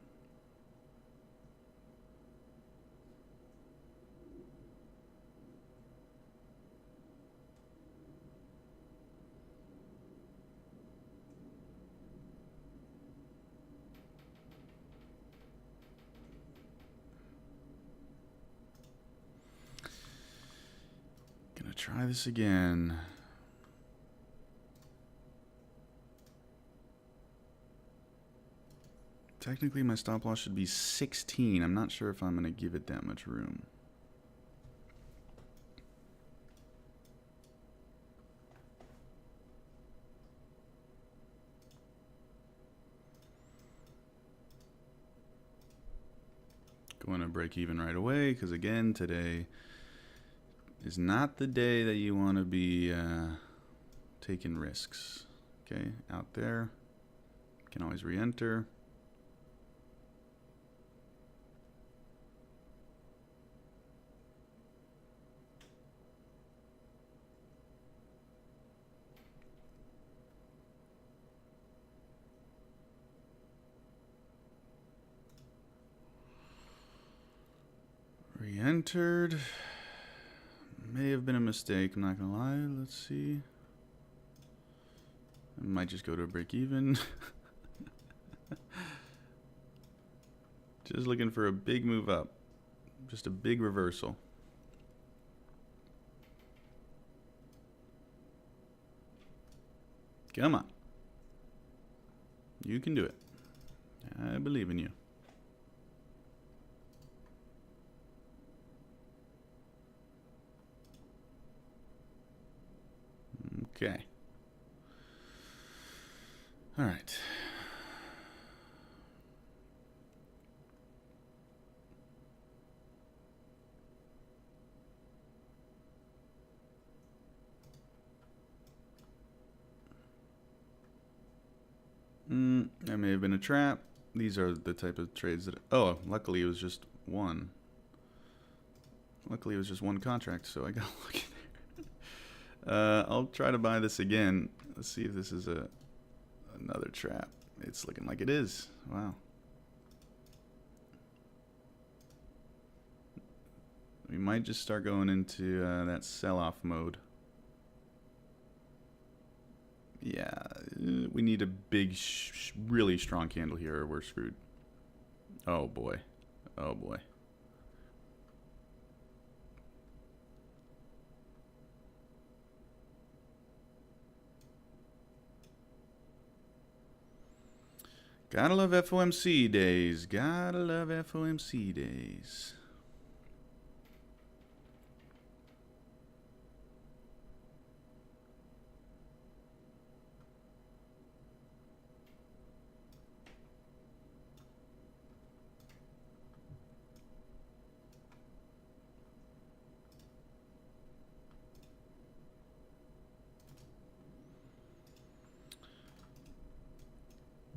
try this again. Technically, my stop loss should be 16. I'm not sure if I'm going to give it that much room. Going to break even right away because, again, today is not the day that you want to be taking risks. Okay, out there. Can always re-enter. Re-entered. May have been a mistake, I'm not gonna lie. Let's see. I might just go to a break even. Just looking for a big move up. Just a big reversal. Come on. You can do it. I believe in you. Okay. All right. That may have been a trap. These are the type of trades that... Oh, luckily it was just one. Luckily it was just one contract, so I got lucky there. I'll try to buy this again. Let's see if this is another trap. It's looking like it is. Wow. We might just start going into that sell-off mode. Yeah, we need a big, really strong candle here or we're screwed. Oh boy. Oh boy. Gotta love FOMC days. Gotta love FOMC days.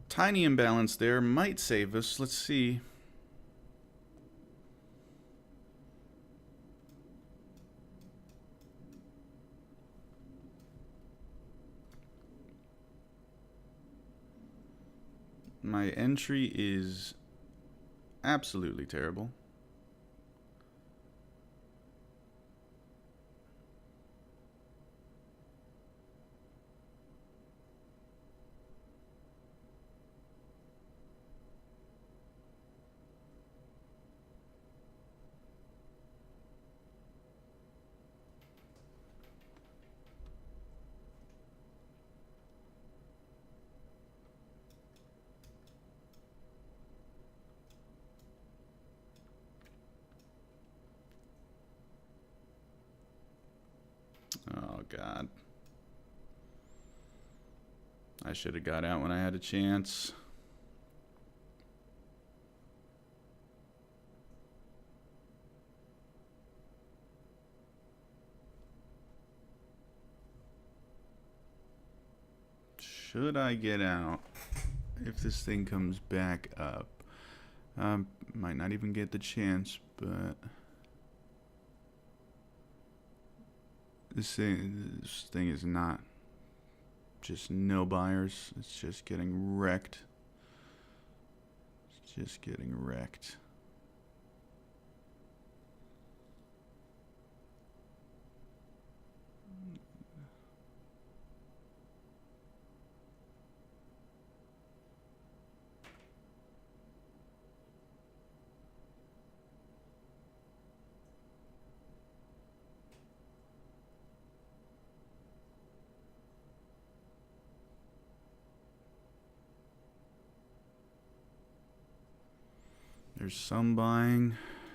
Tiny imbalance there might save us. Let's see. My entry is absolutely terrible. Oh, God. I should have got out when I had a chance. Should I get out if this thing comes back up? Might not even get the chance, but... This thing is not just no buyers. It's just getting wrecked. It's just getting wrecked. There's some buying.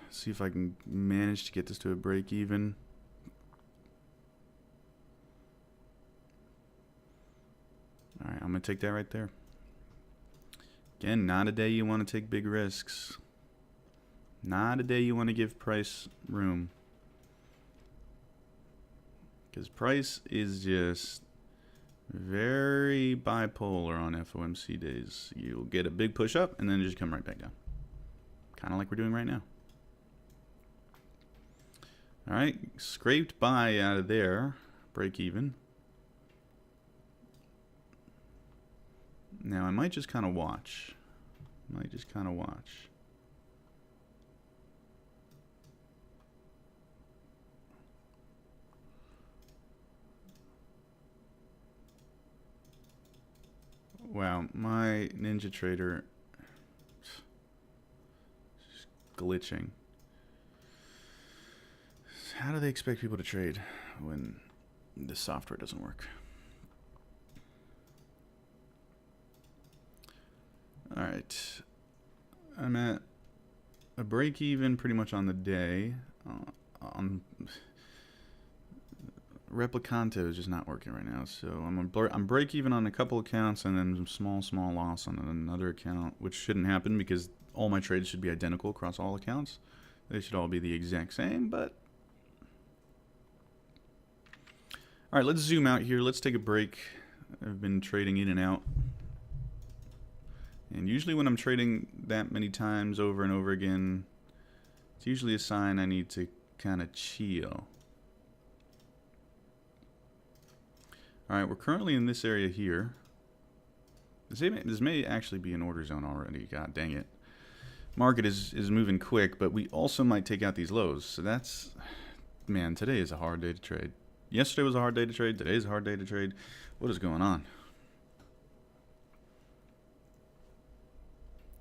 See if I can manage to get this to a break even. All right, I'm going to take that right there. Again, not a day you want to take big risks. Not a day you want to give price room. Because price is just very bipolar on FOMC days. You'll get a big push up and then just come right back down. Kind of like we're doing right now. All right, scraped buy out of there. Break even. Now I might just kind of watch. Wow, my NinjaTrader is glitching. How do they expect people to trade when the software doesn't work? All right, I'm at a break even pretty much on the day. On Replicanto is just not working right now, so I'm break even on a couple accounts and then some small loss on another account, which shouldn't happen because all my trades should be identical across all accounts. They should all be the exact same, but all right, let's zoom out here. Let's take a break. I've been trading in and out. And usually when I'm trading that many times over and over again, it's usually a sign I need to kind of chill. Alright, we're currently in this area here. This may actually be an order zone already. God dang it. Market is moving quick, but we also might take out these lows. So that's... Man, today is a hard day to trade. Yesterday was a hard day to trade. Today's a hard day to trade. What is going on?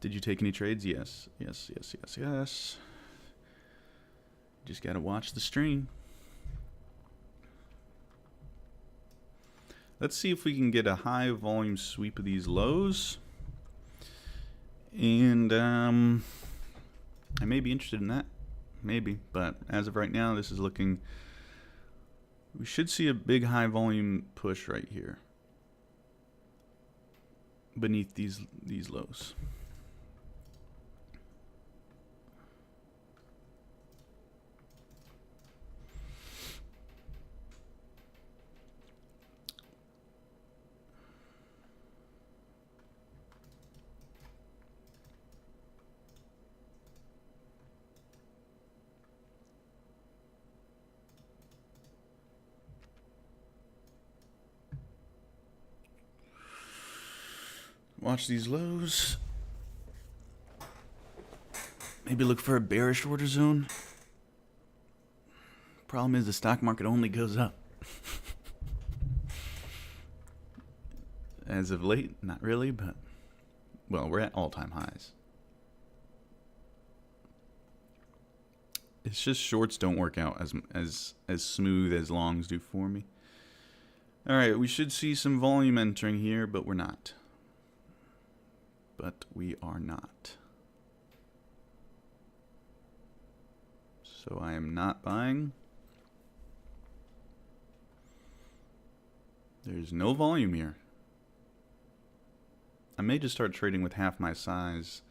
Did you take any trades? Yes. Yes. Just gotta watch the stream. Let's see if we can get a high volume sweep of these lows. And I may be interested in that. Maybe. But as of right now, this is looking... We should see a big high volume push right here. Beneath these lows. Watch these lows. Maybe look for a bearish order zone. Problem is the stock market only goes up. As of late, not really, but well, we're at all-time highs. It's just shorts don't work out as smooth as longs do for me. All right, we should see some volume entering here, but we're not. But we are not. So I am not buying. There's no volume here. I may just start trading with half my size,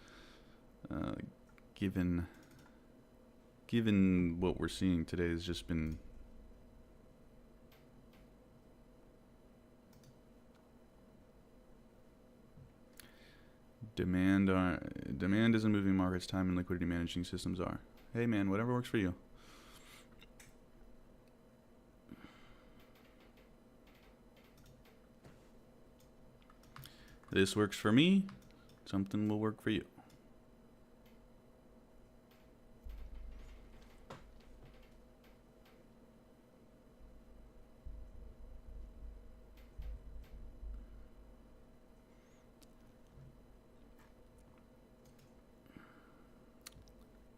given what we're seeing today has just been demand isn't moving markets, time and liquidity managing systems are. Hey man, whatever works for you. This works for me, something will work for you.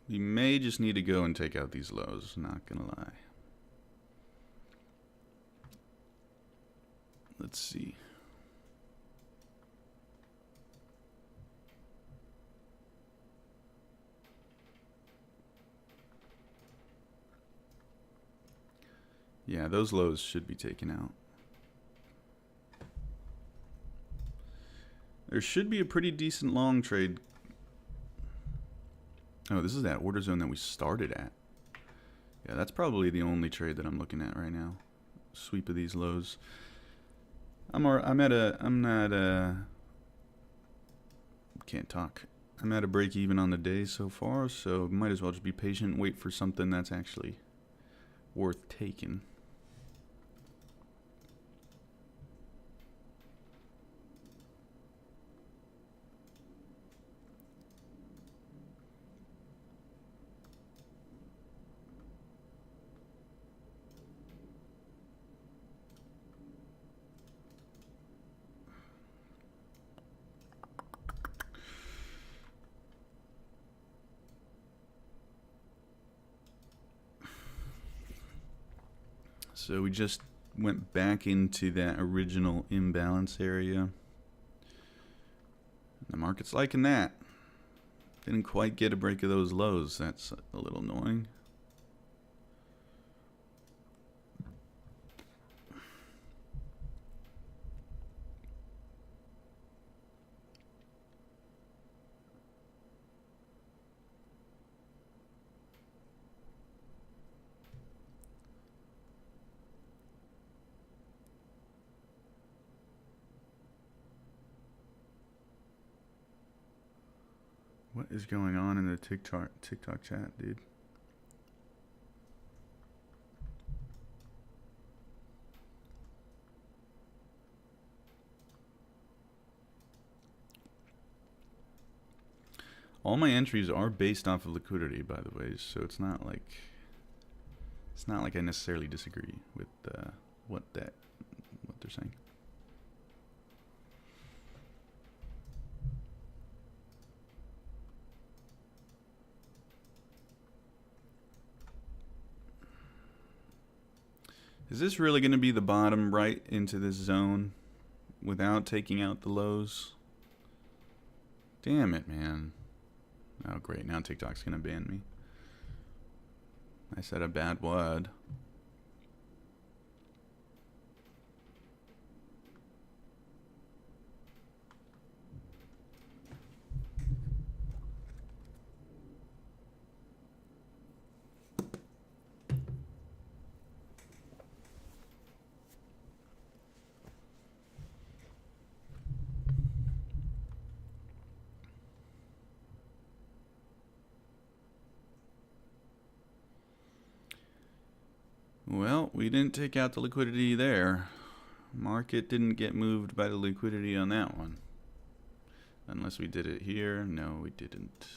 You may just need to go and take out these lows, not gonna lie. Let's see. Yeah, those lows should be taken out. There should be a pretty decent long trade. Oh, this is that order zone that we started at. Yeah, that's probably the only trade that I'm looking at right now. Sweep of these lows. I'm at a break even on the day so far, so might as well just be patient and wait for something that's actually worth taking. So we just went back into that original imbalance area. The market's liking that. Didn't quite get a break of those lows. That's a little annoying. What is going on in the TikTok chat, dude? All my entries are based off of liquidity, by the way, so it's not like I necessarily disagree with what they're saying. Is this really going to be the bottom right into this zone without taking out the lows? Damn it, man. Oh, great. Now TikTok's going to ban me. I said a bad word. Well, we didn't take out the liquidity there. Market didn't get moved by the liquidity on that one. Unless we did it here. No, we didn't.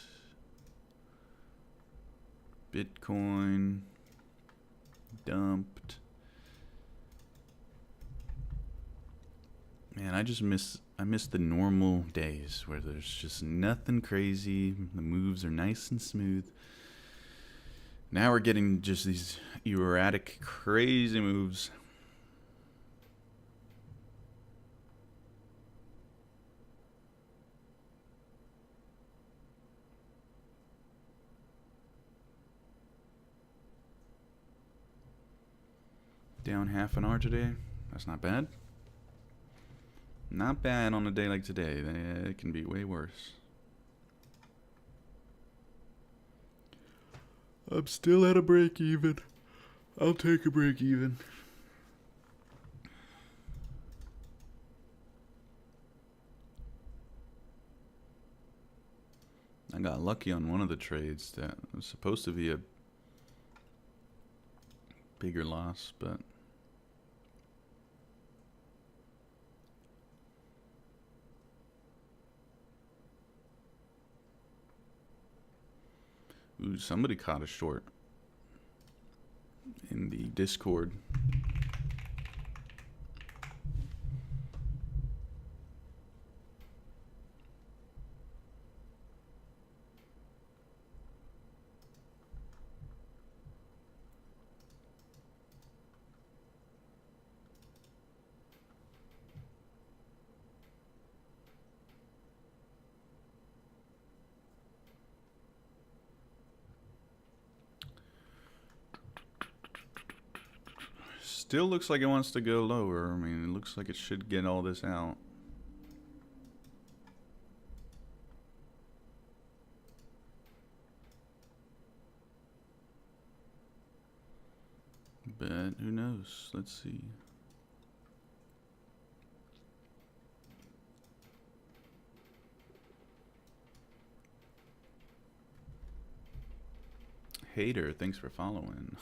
Bitcoin dumped. Man, I miss the normal days where there's just nothing crazy. The moves are nice and smooth. Now we're getting just these erratic, crazy moves. Down half an hour today. That's not bad. Not bad on a day like today. It can be way worse. I'm still at a break even. I'll take a break even. I got lucky on one of the trades that was supposed to be a bigger loss, but ooh, somebody caught a short in the Discord. still looks like it wants to go lower. I mean, it looks like it should get all this out. But who knows? Let's see. Hater, thanks for following.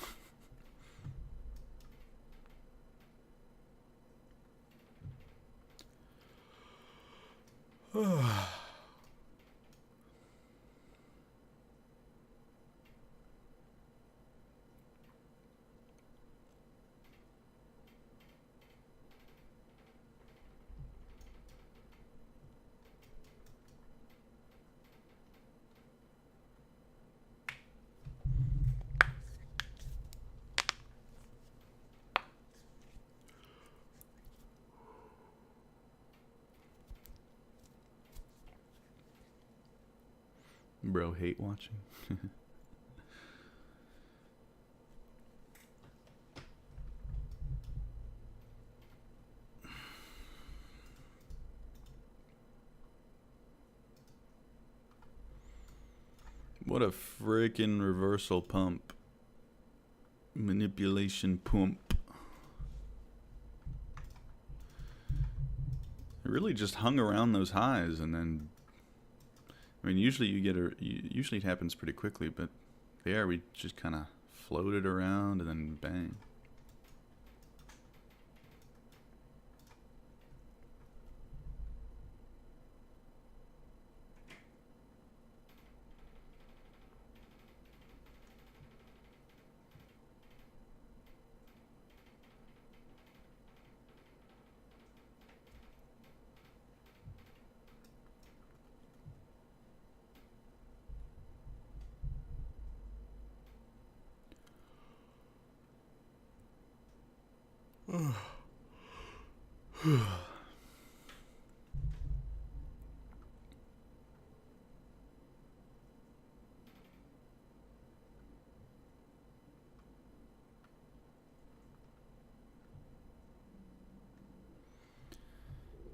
Bro, hate watching. What a freaking reversal pump. Manipulation pump. It really just hung around those highs, and then, I mean, usually usually it happens pretty quickly, but there we just kind of floated around and then bang.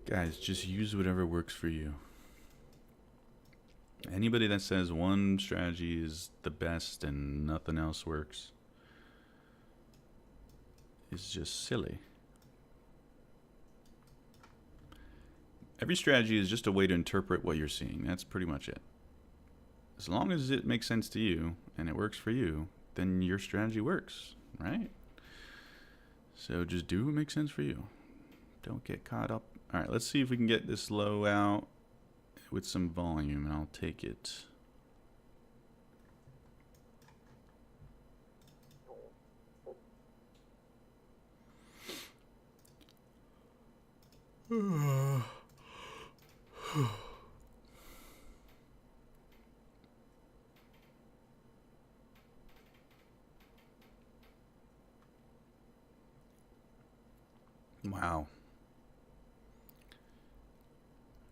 Guys, just use whatever works for you. Anybody that says one strategy is the best and nothing else works is just silly. Every strategy is just a way to interpret what you're seeing. That's pretty much it. As long as it makes sense to you and it works for you, then your strategy works, right? So just do what makes sense for you. Don't get caught up. All right, let's see if we can get this low out with some volume, and I'll take it. Wow.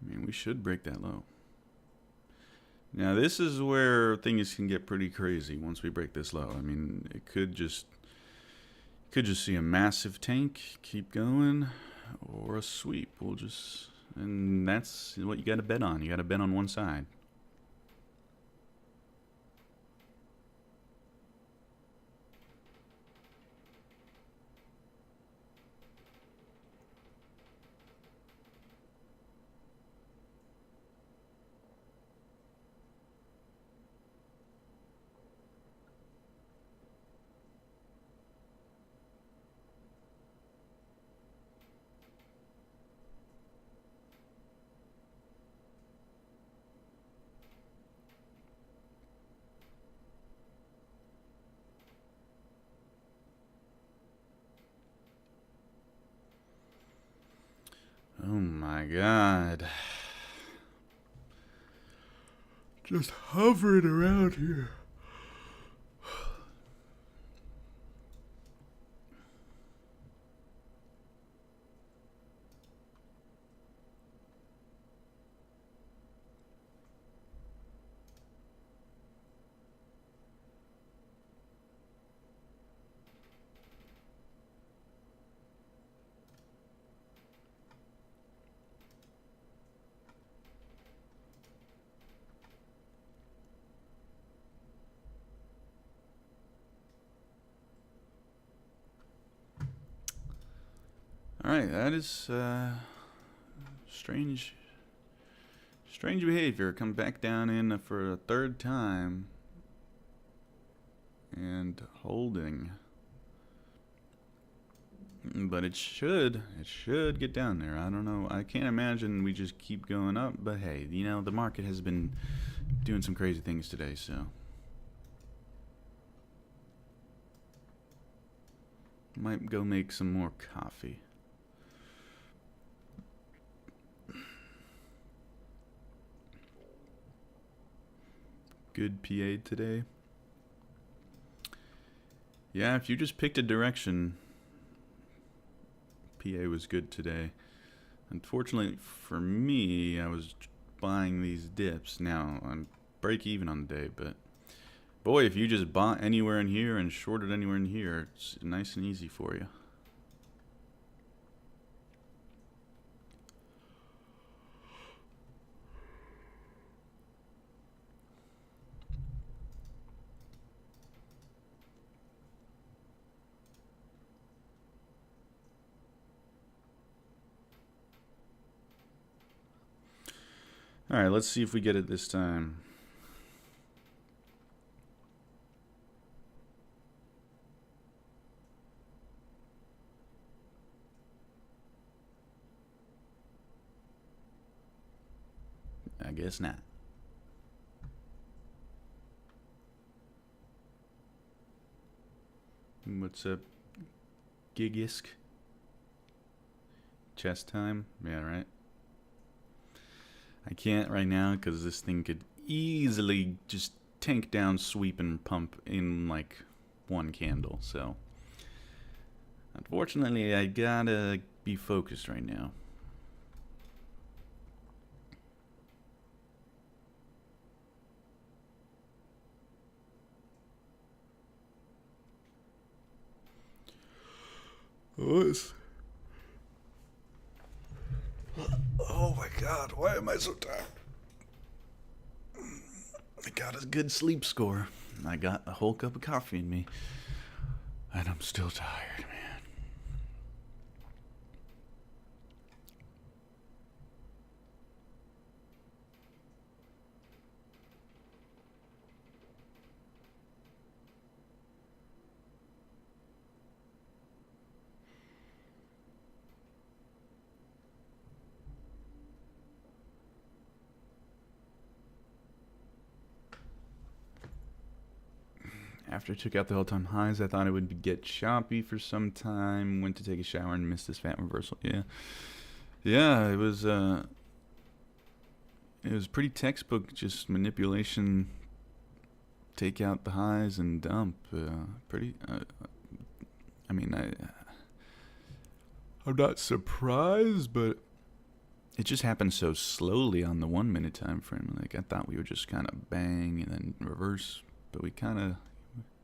I mean, we should break that low. Now, this is where things can get pretty crazy once we break this low. I mean, it could just see a massive tank, keep going, or a sweep. And that's what you got to bet on. You got to bet on one side. Oh my God. Just hovering around here. Alright, that is strange behavior. Come back down in for a third time. And holding. But it should get down there. I don't know. I can't imagine we just keep going up. But hey, you know, the market has been doing some crazy things today, so. Might go make some more coffee. Good PA today. Yeah, if you just picked a direction, PA was good today. Unfortunately for me, I was buying these dips. Now, I'm break even on the day, but boy, if you just bought anywhere in here and shorted anywhere in here, it's nice and easy for you. Alright, let's see if we get it this time. I guess not. What's up, Gigisk? Chest time? Yeah, right. I can't right now because this thing could easily just tank down, sweep, and pump in like one candle. So, unfortunately, I gotta be focused right now. Oh my god, why am I so tired? I got a good sleep score. I got a whole cup of coffee in me. And I'm still tired, man. After I took out the all-time highs, I thought it would get choppy for some time. Went to take a shower and missed this fat reversal. Yeah, it was pretty textbook, just manipulation. Take out the highs and dump. I mean, I'm not surprised, but it just happened so slowly on the 1 minute time frame. Like, I thought we would just kind of bang and then reverse, but we kind of.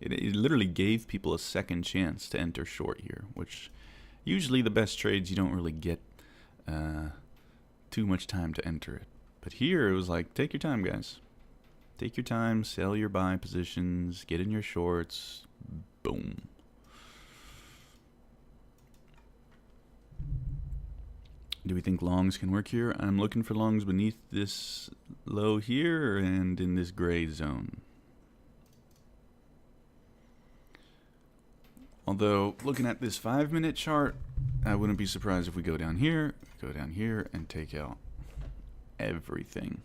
It literally gave people a second chance to enter short here, which usually the best trades you don't really get too much time to enter it. But here it was like, take your time, guys. Take your time, sell your buy positions, get in your shorts, boom. Do we think longs can work here? I'm looking for longs beneath this low here and in this gray zone. Although, looking at this 5 minute chart, I wouldn't be surprised if we go down here, and take out everything.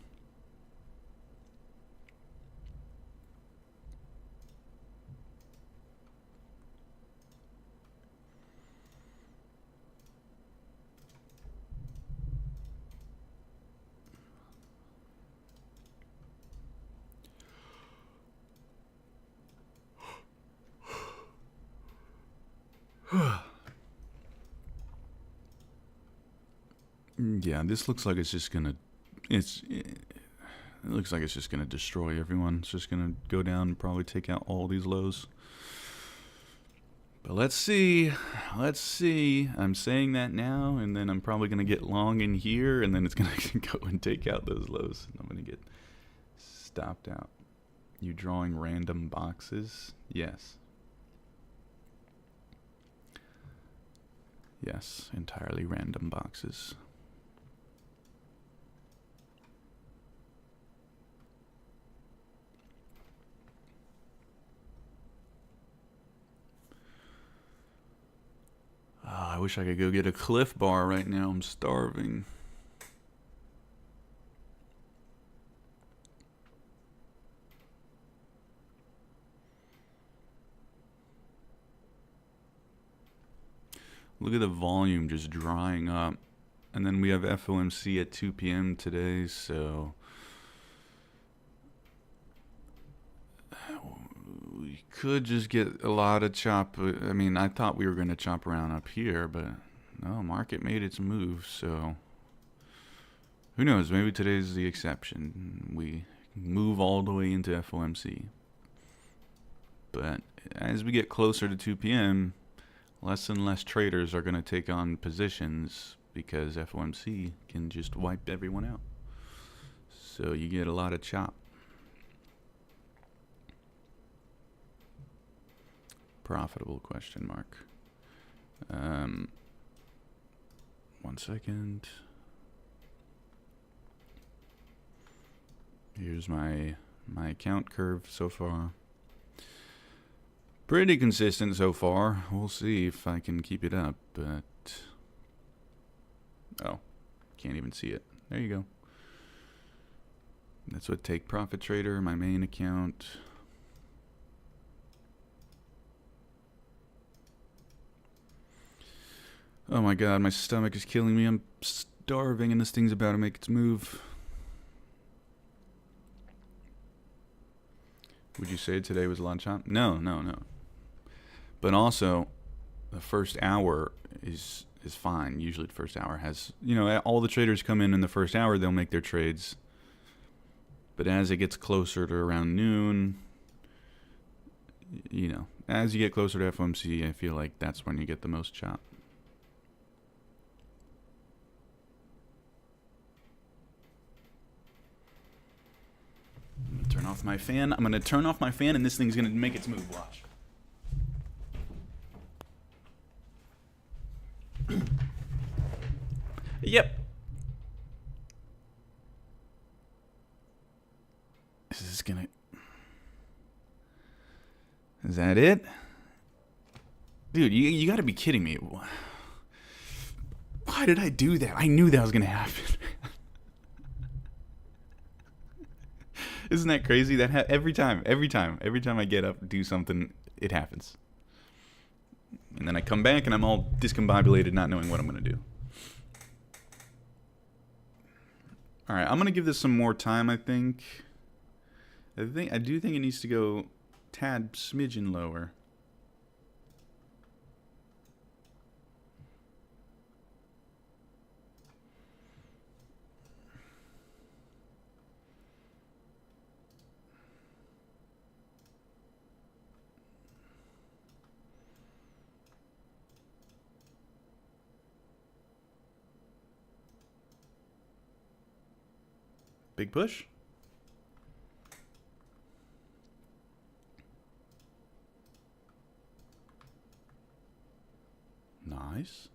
Yeah, this looks like it's just gonna. It looks like it's just gonna destroy everyone. It's just gonna go down and probably take out all these lows. But let's see. Let's see. I'm saying that now, and then I'm probably gonna get long in here, and then it's gonna go and take out those lows. And I'm gonna get stopped out. You drawing random boxes? Yes. Yes, entirely random boxes. I wish I could go get a Cliff Bar right now. I'm starving. Look at the volume just drying up. And then we have FOMC at 2 p.m. today, so we could just get a lot of chop. I mean, I thought we were going to chop around up here, but no, market made its move, so who knows? Maybe today's the exception. We move all the way into FOMC. But as we get closer to 2 p.m., less and less traders are going to take on positions because FOMC can just wipe everyone out. So you get a lot of chop. Profitable question mark. 1 second. Here's my account curve so far. Pretty consistent so far. We'll see if I can keep it up, but oh, can't even see it. There you go. That's what Take Profit Trader, my main account. Oh my god, my stomach is killing me. I'm starving and this thing's about to make its move. Would you say today was a lot of chop? No. But also, the first hour is fine. Usually the first hour has, all the traders come in the first hour, they'll make their trades. But as it gets closer to around noon, as you get closer to FOMC, I feel like that's when you get the most chop. I'm going to turn off my fan. And this thing's going to make its move. Watch. Yep. Is that it? Dude, you gotta be kidding me. Why did I do that? I knew that was gonna happen. Isn't that crazy? That every time I get up, do something, it happens. And then I come back and I'm all discombobulated, not knowing what I'm gonna do. All right, I'm gonna give this some more time. I do think it needs to go tad smidgen lower. Big push. Nice.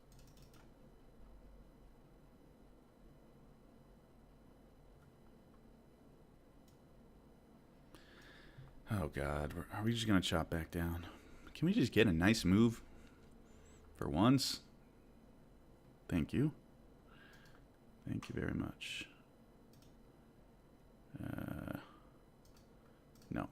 Oh God, are we just gonna chop back down? Can we just get a nice move for once? Thank you. Thank you very much. No.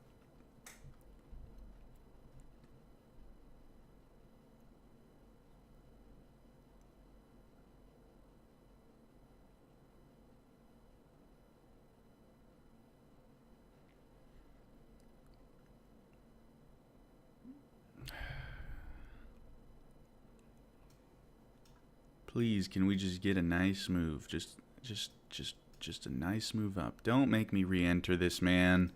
Please, can we just get a nice move? Just a nice move up. Don't make me re-enter this, man.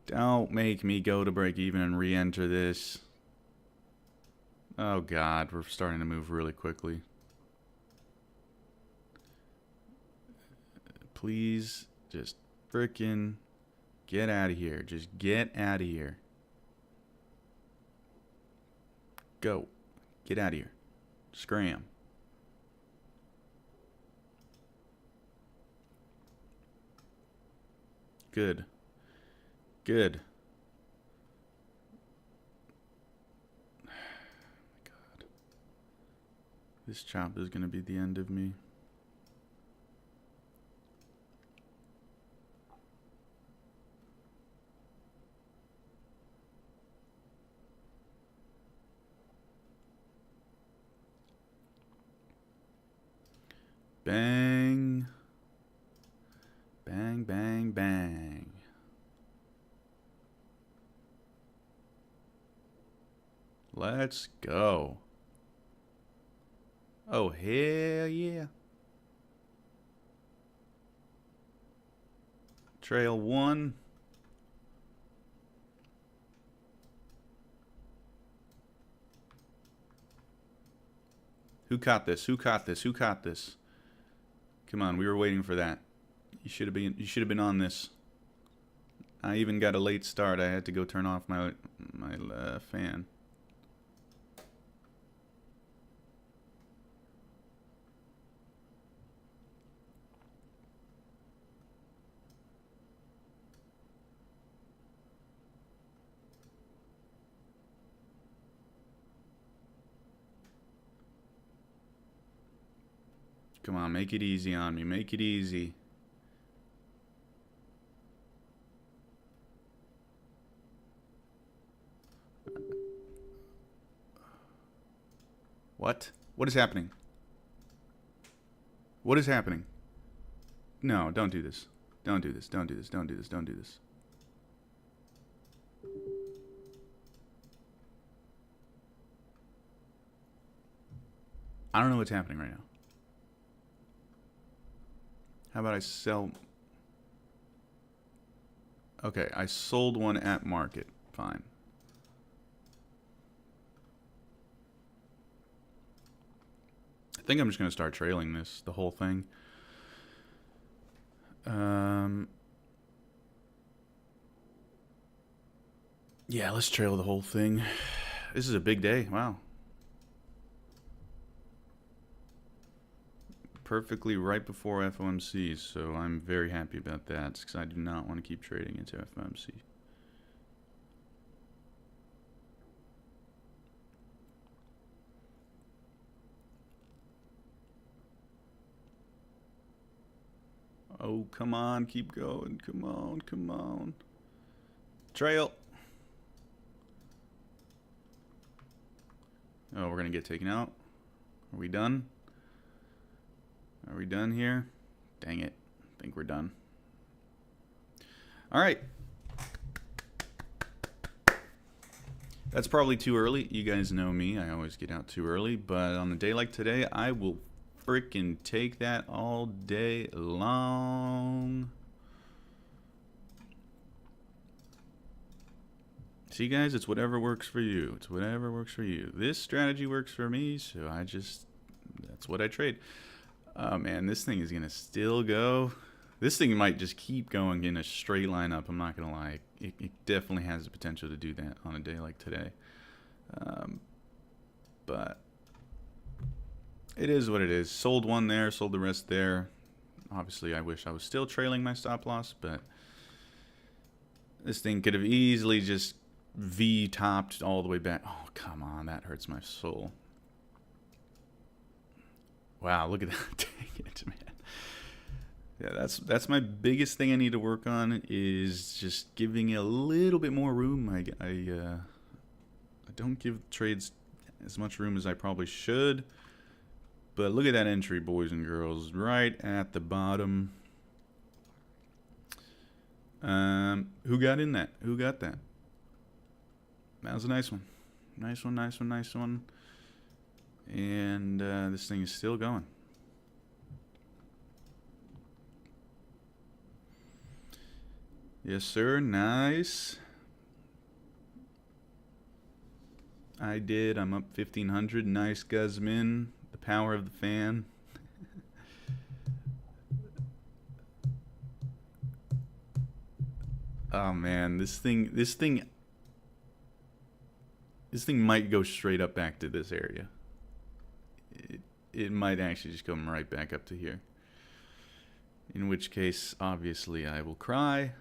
Don't make me go to break even and re-enter this. Oh God, we're starting to move really quickly. Please, just frickin' get out of here. Just get out of here. Go. Get out of here. Scram. Good. Good. God. This chop is going to be the end of me. Bang. Bang, bang, bang. Let's go. Oh, hell yeah. Trail 1. Who caught this? Who caught this? Who caught this? Come on, we were waiting for that. You should have been on this. I even got a late start. I had to go turn off my fan. Come on, make it easy on me. Make it easy. What? What is happening? What is happening? No, don't do this. Don't do this. Don't do this. Don't do this. Don't do this. I don't know what's happening right now. How about I sell... Okay, I sold one at market. Fine. I think I'm just going to start trailing this, the whole thing. Yeah, let's trail the whole thing. This is a big day. Wow. Perfectly right before FOMC, so I'm very happy about that because I do not want to keep trading into FOMC. Oh, come on, keep going. Come on, come on. Trail. Oh, we're going to get taken out. Are we done? Are we done here? Dang it. I think we're done. All right. That's probably too early. You guys know me. I always get out too early. But on a day like today, I will freaking take that all day long. See, guys, it's whatever works for you. It's whatever works for you. This strategy works for me, so that's what I trade. Oh, man, this thing is going to still go. This thing might just keep going in a straight line up. I'm not going to lie. It definitely has the potential to do that on a day like today. But it is what it is. Sold one there, sold the rest there. Obviously, I wish I was still trailing my stop loss, but this thing could have easily just V-topped all the way back. Oh, come on. That hurts my soul. Wow, look at that. Dang it, man. Yeah, that's my biggest thing I need to work on is just giving a little bit more room. I don't give trades as much room as I probably should. But look at that entry, boys and girls, right at the bottom. Who got in that? Who got that? That was a nice one. Nice one, nice one, nice one. And this thing is still going. Yes, sir. Nice. I did. I'm up 1,500. Nice, Guzmin. The power of the fan. Oh man, this thing might go straight up back to this area. It might actually just come right back up to here. In which case, obviously, I will cry.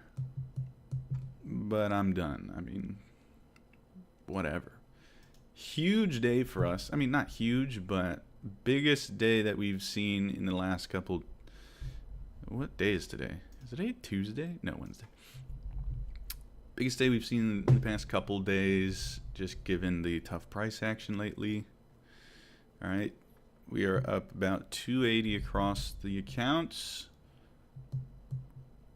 But I'm done. I mean, whatever. Huge day for us. I mean, not huge, but biggest day that we've seen in the last couple. What day is today? Is today Tuesday? No, Wednesday. Biggest day we've seen in the past couple days, just given the tough price action lately. All right, we are up about 280 across the accounts.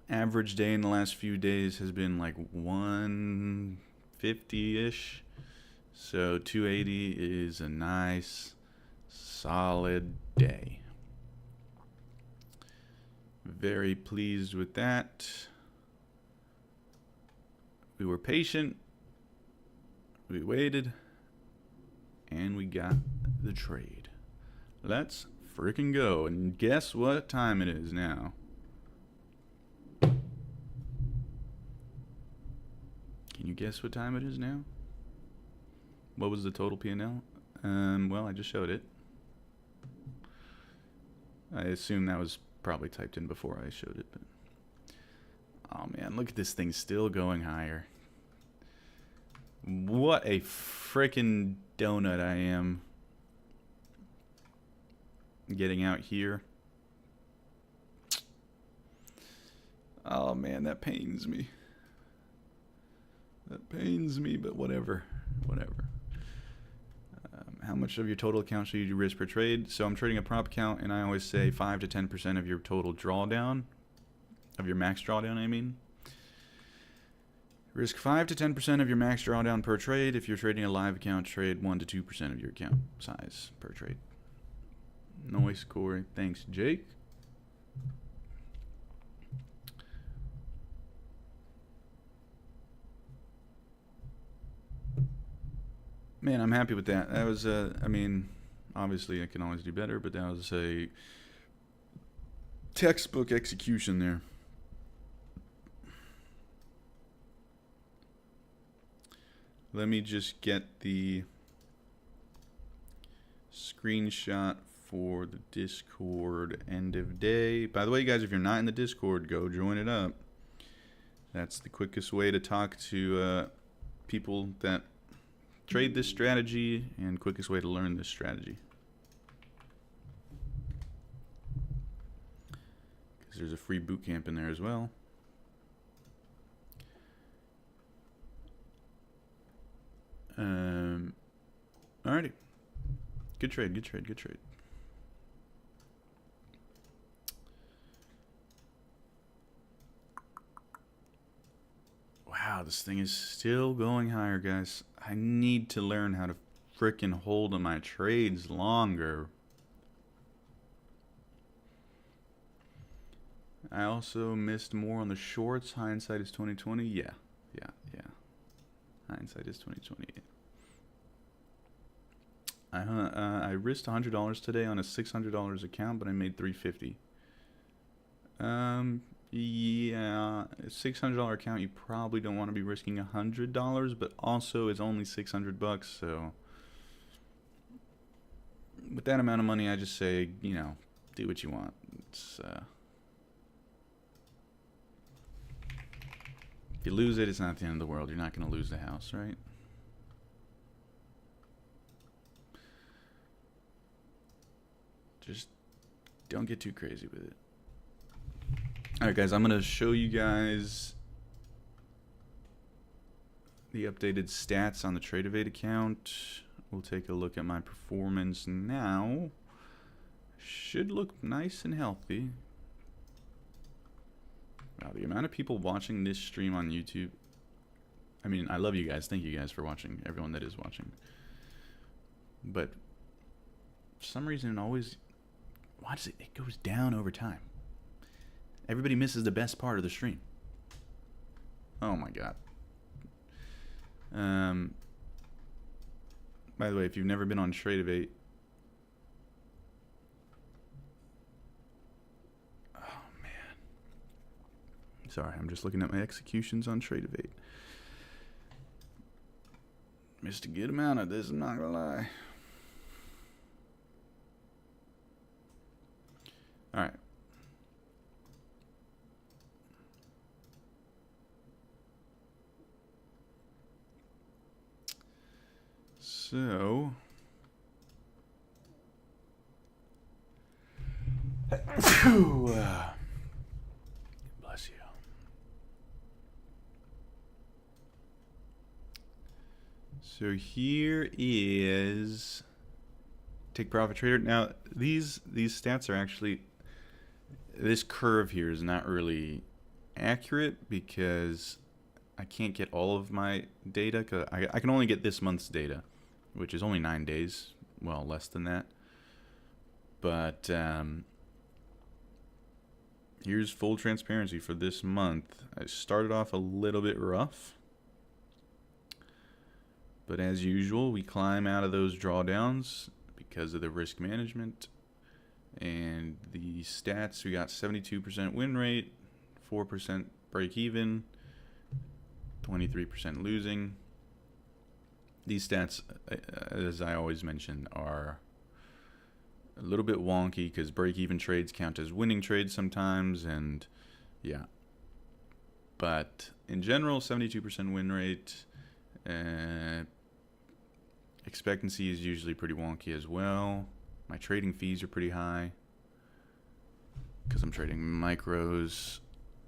Average day in the last few days has been like 150-ish. So 280 is a nice, solid day. Very pleased with that. We were patient. We waited. And we got the trade. Let's freaking go. And guess what time it is now? Can you guess what time it is now? What was the total P&L? Well, I just showed it. I assume that was probably typed in before I showed it, but oh man, look at this thing still going higher. What a freaking donut I am getting out here. Oh man, that pains me. That pains me, but whatever. How much of your total account should you risk per trade? So I'm trading a prop account, and I always say 5 to 10% of your total drawdown, of your max drawdown, I mean. Risk 5 to 10% of your max drawdown per trade. If you're trading a live account, trade 1 to 2% of your account size per trade. Noise Corey. Thanks, Jake. Man, I'm happy with that. That was, I mean, obviously I can always do better, but that was a textbook execution there. Let me just get the screenshot for the Discord end of day. By the way, guys, if you're not in the Discord, go join it up. That's the quickest way to talk to people that trade this strategy, and quickest way to learn this strategy. Because there's a free boot camp in there as well. Alrighty. Good trade. Wow, this thing is still going higher, guys. I need to learn how to frickin' hold on my trades longer. I also missed more on the shorts. Hindsight is 2020. Yeah. Hindsight is 2020. I risked $100 today on a $600 account, but I made $350. Yeah, a $600 account, you probably don't want to be risking $100, but also it's only $600, so with that amount of money, I just say, you know, do what you want. It's if you lose it, it's not the end of the world. You're not going to lose the house, right? Just don't get too crazy with it. Alright guys, I'm going to show you guys the updated stats on the TradeEvade account. We'll take a look at my performance now. Should look nice and healthy. Wow, the amount of people watching this stream on YouTube. I mean, I love you guys. Thank you guys for watching, everyone that is watching. But for some reason, it always... Watch it. It goes down over time. Everybody misses the best part of the stream. Oh my god. By the way, if you've never been on TradeEvade, oh man. Sorry, I'm just looking at my executions on TradeEvade. Missed a good amount of this, I'm not gonna lie. Alright. So bless you. So here is Take Profit Trader. Now these stats are actually, this curve here is not really accurate because I can't get all of my data, because I can only get this month's data, which is only 9 days, well, less than that. But here's full transparency for this month. I started off a little bit rough, but as usual, we climb out of those drawdowns because of the risk management. And the stats, we got 72% win rate, 4% break even, 23% losing. These stats, as I always mention, are a little bit wonky because break-even trades count as winning trades sometimes, and yeah. But in general, 72% win rate. Expectancy is usually pretty wonky as well. My trading fees are pretty high because I'm trading micros.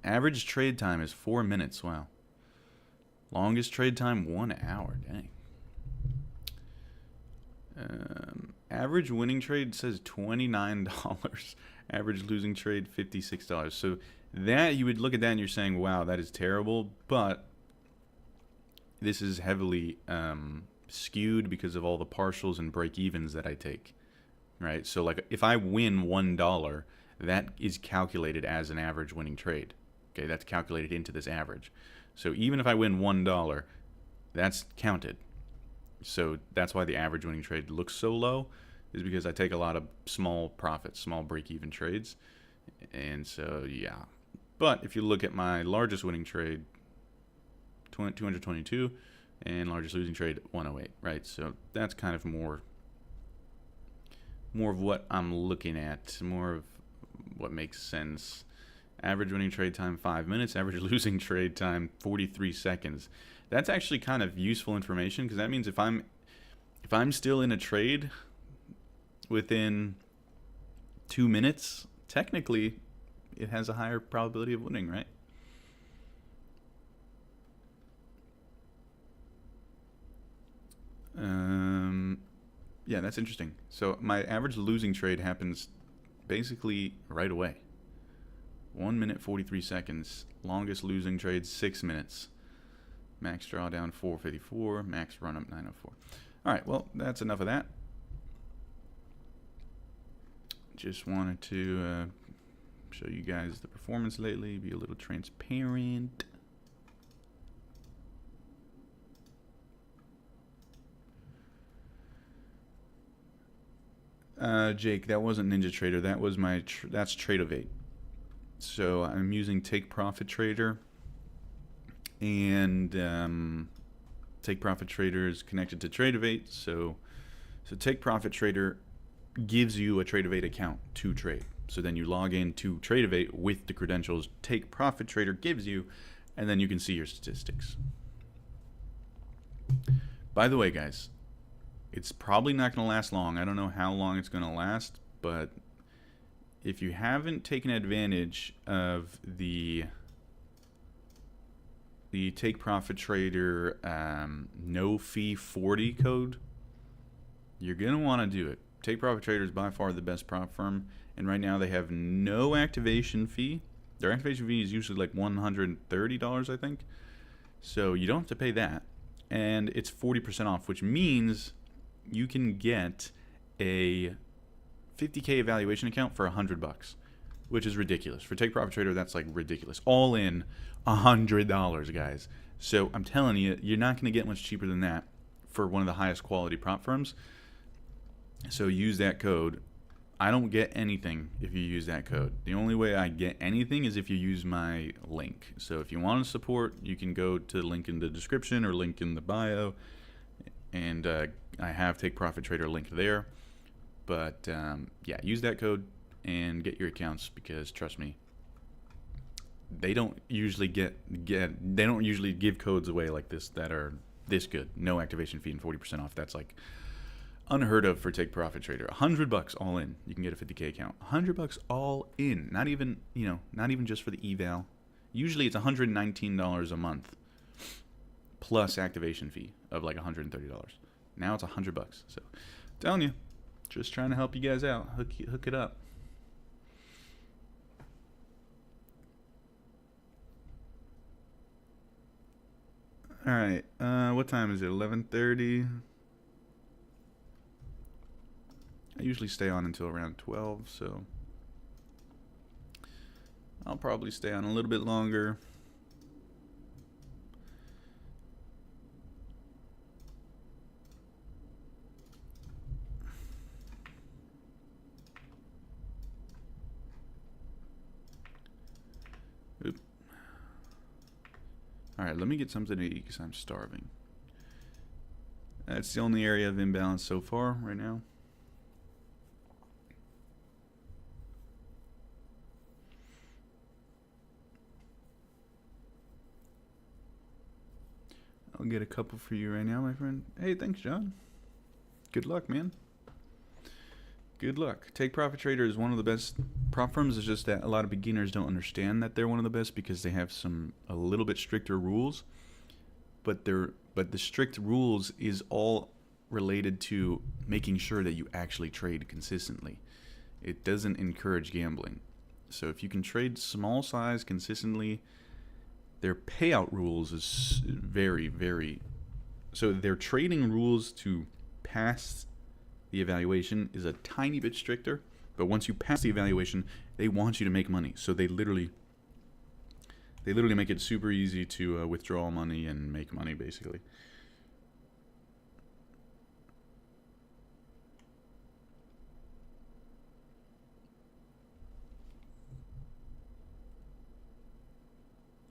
Average trade time is 4 minutes. Wow. Longest trade time, 1 hour. Dang. Average winning trade says $29. Average losing trade, $56. So that, you would look at that and you're saying, wow, that is terrible. But this is heavily skewed because of all the partials and break-evens that I take. Right? So like if I win $1, that is calculated as an average winning trade. Okay, that's calculated into this average. So even if I win $1, that's counted. So that's why the average winning trade looks so low, is because I take a lot of small profits, small break-even trades. And so, yeah. But if you look at my largest winning trade, 222, and largest losing trade, 108, right? So that's kind of more of what I'm looking at, more of what makes sense. Average winning trade time, 5 minutes. Average losing trade time, 43 seconds. That's actually kind of useful information, because that means if I'm still in a trade within 2 minutes, technically it has a higher probability of winning, right? Yeah, that's interesting. So my average losing trade happens basically right away. 1 minute, 43 seconds. Longest losing trade, 6 minutes. Max drawdown, 454. Max run up, 904. All right, well, that's enough of that. Just wanted to show you guys the performance lately, be a little transparent. Jake, that wasn't NinjaTrader. That was that's Tradeovate. So I'm using Take Profit Trader, and Take Profit Trader is connected to Tradeovate. So Take Profit Trader gives you a Tradeovate account to trade. So then you log in to Tradeovate with the credentials Take Profit Trader gives you, and then you can see your statistics. By the way, guys, it's probably not going to last long. I don't know how long it's going to last, but if you haven't taken advantage of the Take Profit Trader no fee 40 code, you're going to want to do it. Take Profit Trader is by far the best prop firm, and right now they have no activation fee. Their activation fee is usually like $130, I think. So you don't have to pay that, and it's 40% off, which means you can get a 50K evaluation account for $100, which is ridiculous. For Take Profit Trader, that's like ridiculous. All in $100, guys. So I'm telling you, you're not going to get much cheaper than that for one of the highest quality prop firms. So use that code. I don't get anything if you use that code. The only way I get anything is if you use my link. So if you want to support, you can go to the link in the description or link in the bio, and I have Take Profit Trader linked there. But yeah, use that code and get your accounts, because trust me, they don't usually give codes away like this that are this good. No activation fee and 40% off. That's like unheard of for Take Profit Trader. $100 all in. You can get a 50K account. $100 all in. Not even, not even just for the eval. Usually it's $119 a month plus activation fee of like $130. Now it's $100. So, telling you, just trying to help you guys out. Hook it up. All right. What time is it? 11:30. I usually stay on until around 12, so I'll probably stay on a little bit longer. Oop. All right, let me get something to eat because I'm starving. That's the only area of imbalance so far right now. I'll get a couple for you right now, my friend. Hey, thanks, John. Good luck, man. Good luck. Take Profit Trader is one of the best prop firms. It's just that a lot of beginners don't understand that they're one of the best because they have a little bit stricter rules. But the strict rules is all related to making sure that you actually trade consistently. It doesn't encourage gambling. So if you can trade small size consistently, their payout rules is very, very... So their trading rules to pass the evaluation is a tiny bit stricter, but once you pass the evaluation, they want you to make money. So they literally make it super easy to withdraw money and make money, basically.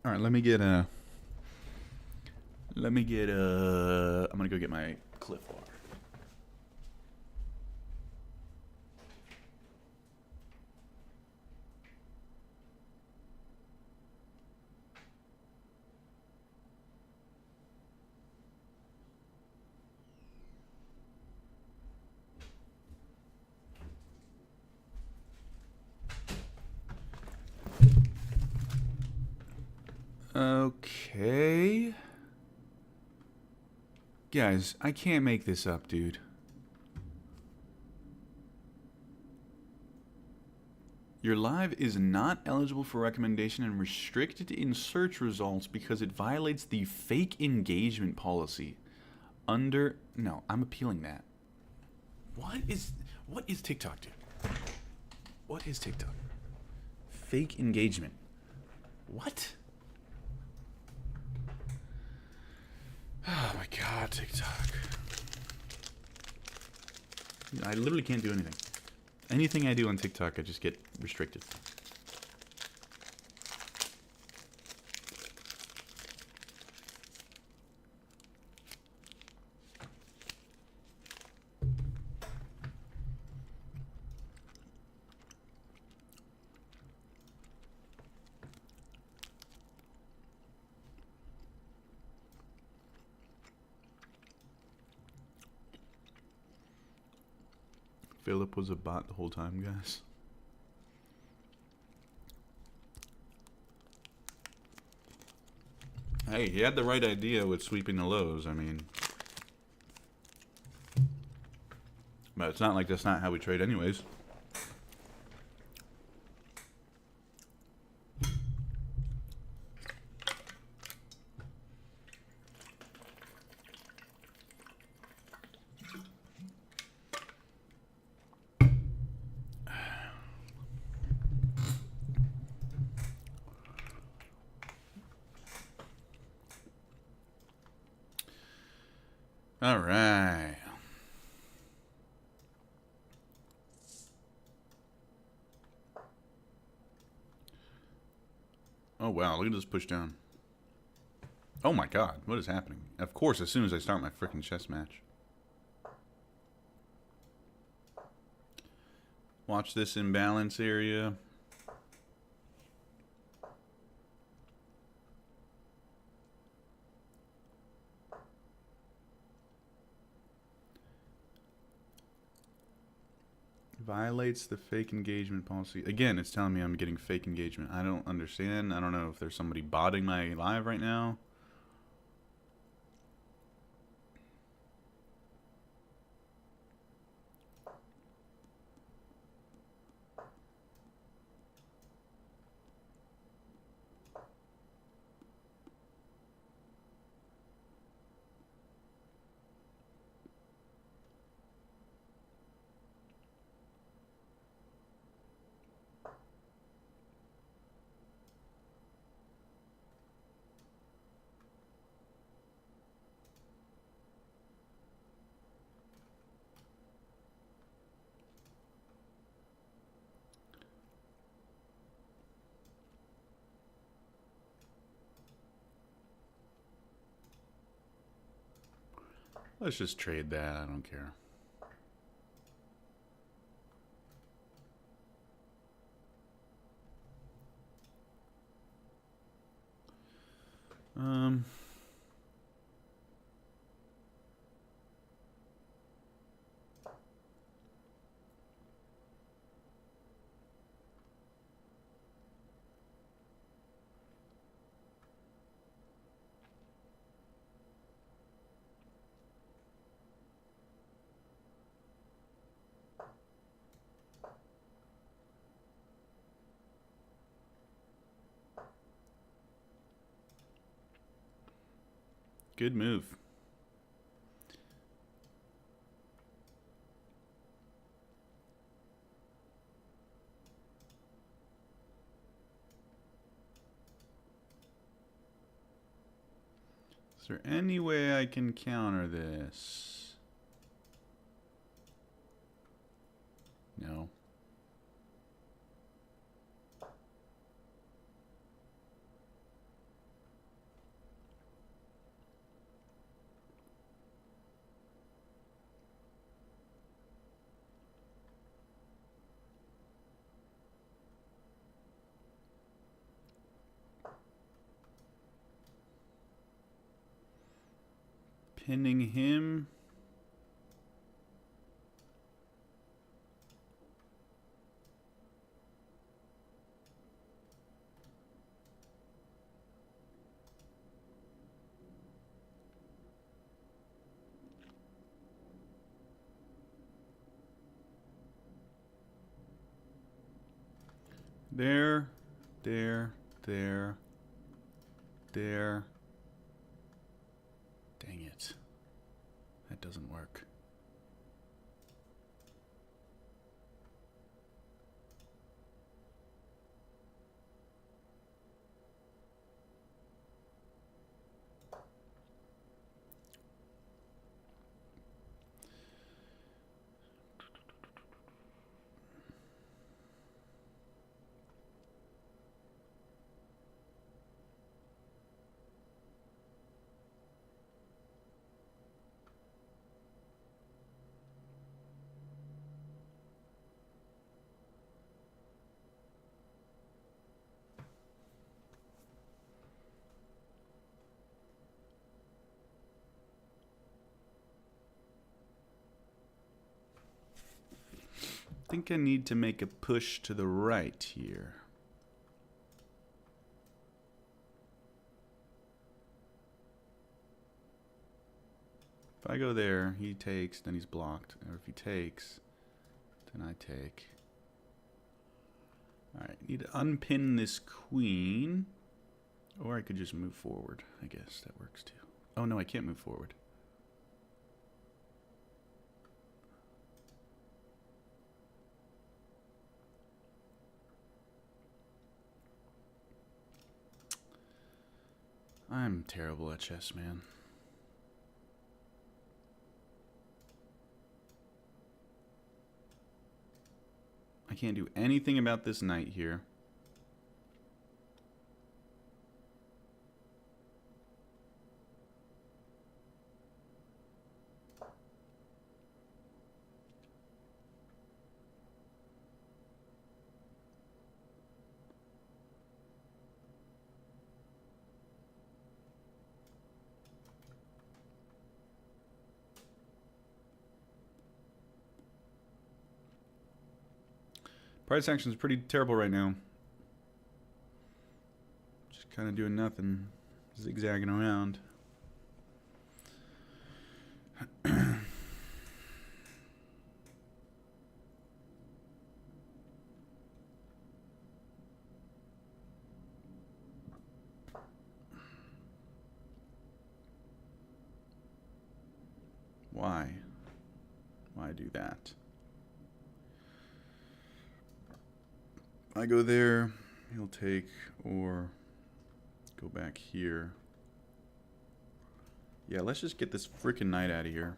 All right, I'm gonna go get my Cliff Bar. Okay. Guys, I can't make this up, dude. Your live is not eligible for recommendation and restricted in search results because it violates the fake engagement policy. No, I'm appealing that. What is TikTok, dude? What is TikTok? Fake engagement. What? Oh my god, TikTok. I literally can't do anything. Anything I do on TikTok, I just get restricted. Philip was a bot the whole time, guys. Hey, he had the right idea with sweeping the lows, I mean. But it's not like that's not how we trade anyways. All right. Oh, wow. Look at this push down. Oh, my God. What is happening? Of course, as soon as I start my freaking chess match. Watch this imbalance area. Violates the fake engagement policy. Again, it's telling me I'm getting fake engagement. I don't understand. I don't know if there's somebody botting my live right now. Let's just trade that. I don't care. Good move. Is there any way I can counter this? No. Pinning him. There. Dang it. That doesn't work. I think I need to make a push to the right here. If I go there, he takes, then he's blocked. Or if he takes, then I take. Alright, need to unpin this queen. Or I could just move forward. I guess that works too. Oh no, I can't move forward. I'm terrible at chess, man. I can't do anything about this knight here. Price action is pretty terrible right now. Just kind of doing nothing, zigzagging around. Why? Why do that? I go there, he'll take, or go back here. Yeah, let's just get this freaking knight out of here.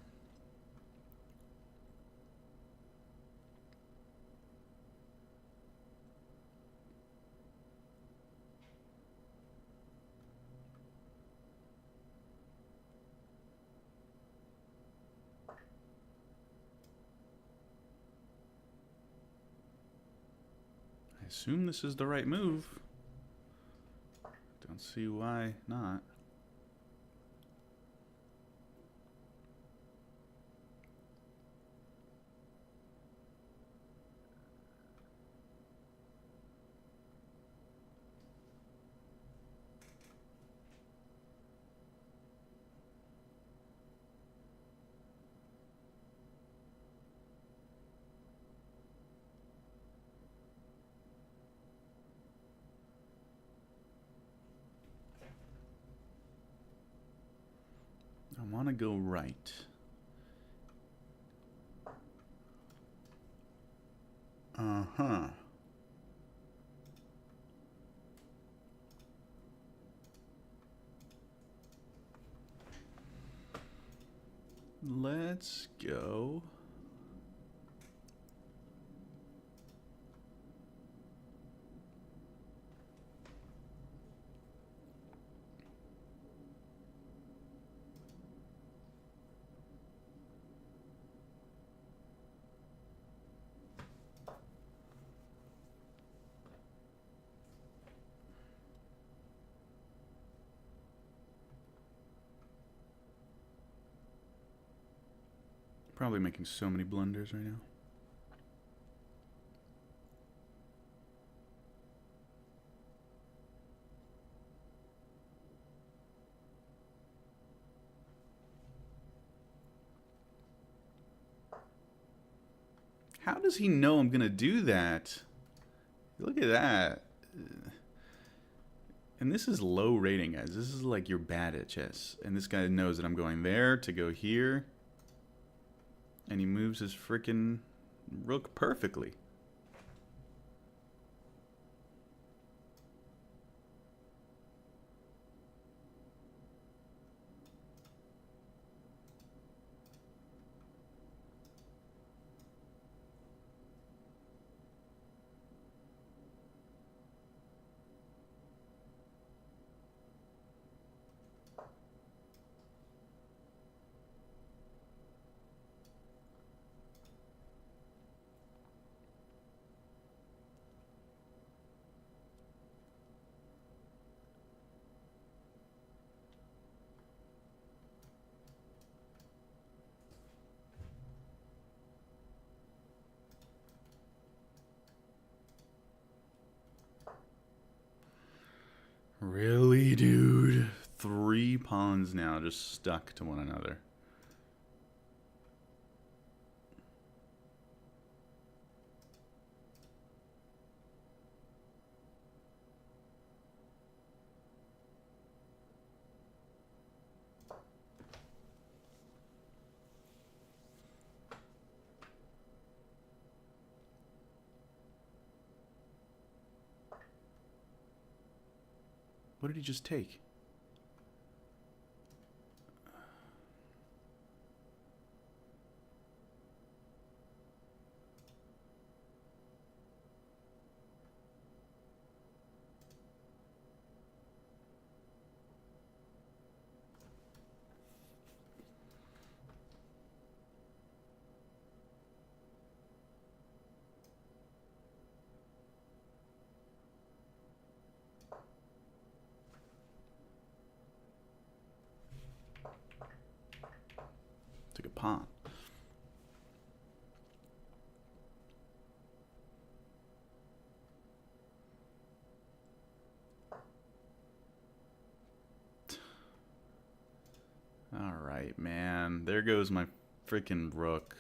I assume this is the right move. Don't see why not. I want to go right. Uh-huh. Let's go. Probably making so many blunders right now. How does he know I'm gonna do that? Look at that. And this is low rating, guys. This is like you're bad at chess. And this guy knows that I'm going there to go here. And he moves his frickin' rook perfectly. Really, dude? 3 pawns now just stuck to one another. What did he just take? Took a pawn. right, man. There goes my freaking rook.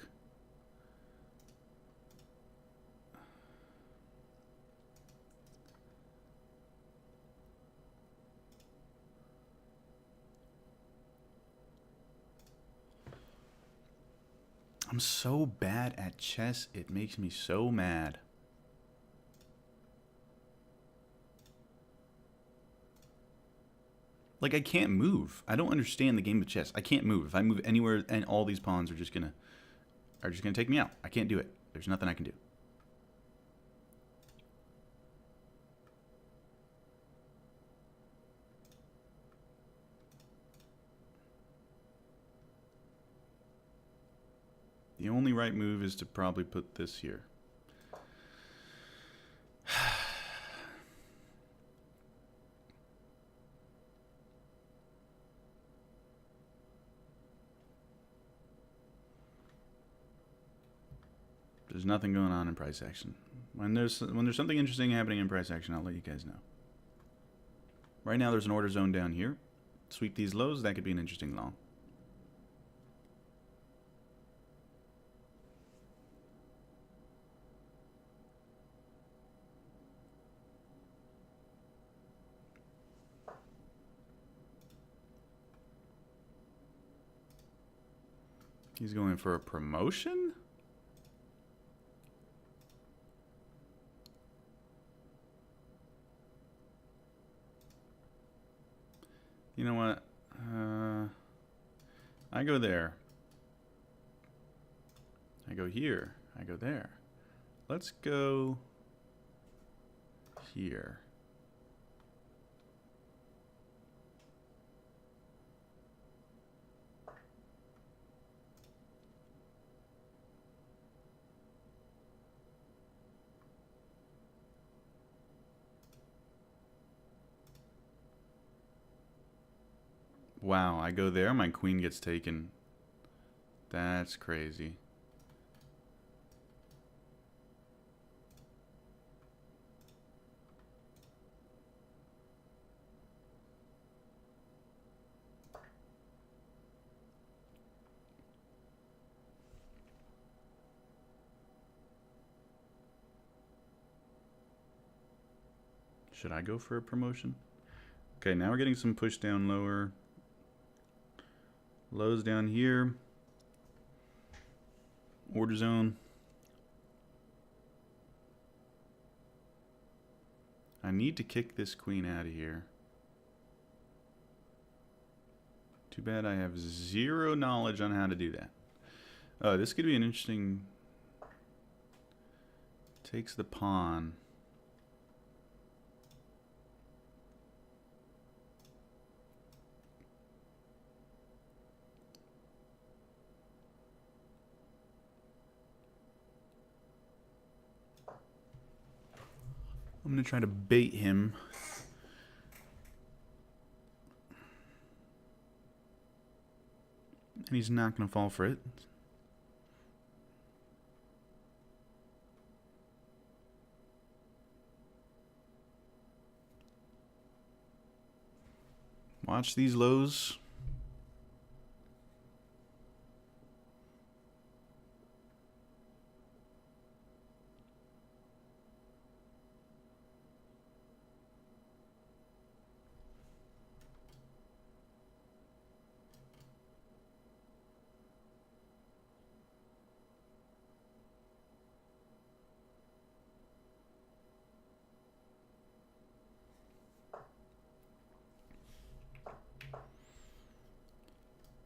I'm so bad at chess, it makes me so mad. Like, I can't move. I don't understand the game of chess. I can't move. If I move anywhere, and all these pawns are just gonna take me out. I can't do it. There's nothing I can do. The only right move is to probably put this here. There's nothing going on in price action. When there's something interesting happening in price action, I'll let you guys know. Right now there's an order zone down here. Sweep these lows, that could be an interesting long. He's going for a promotion? You know what? I go there. I go here. I go there. Let's go here. Wow, I go there, my queen gets taken. That's crazy. Should I go for a promotion? Okay, now we're getting some push down lower. Lows down here. Order zone. I need to kick this queen out of here. Too bad I have zero knowledge on how to do that. Oh, this could be an interesting... Takes the pawn. I'm going to try to bait him. And he's not going to fall for it. Watch these lows.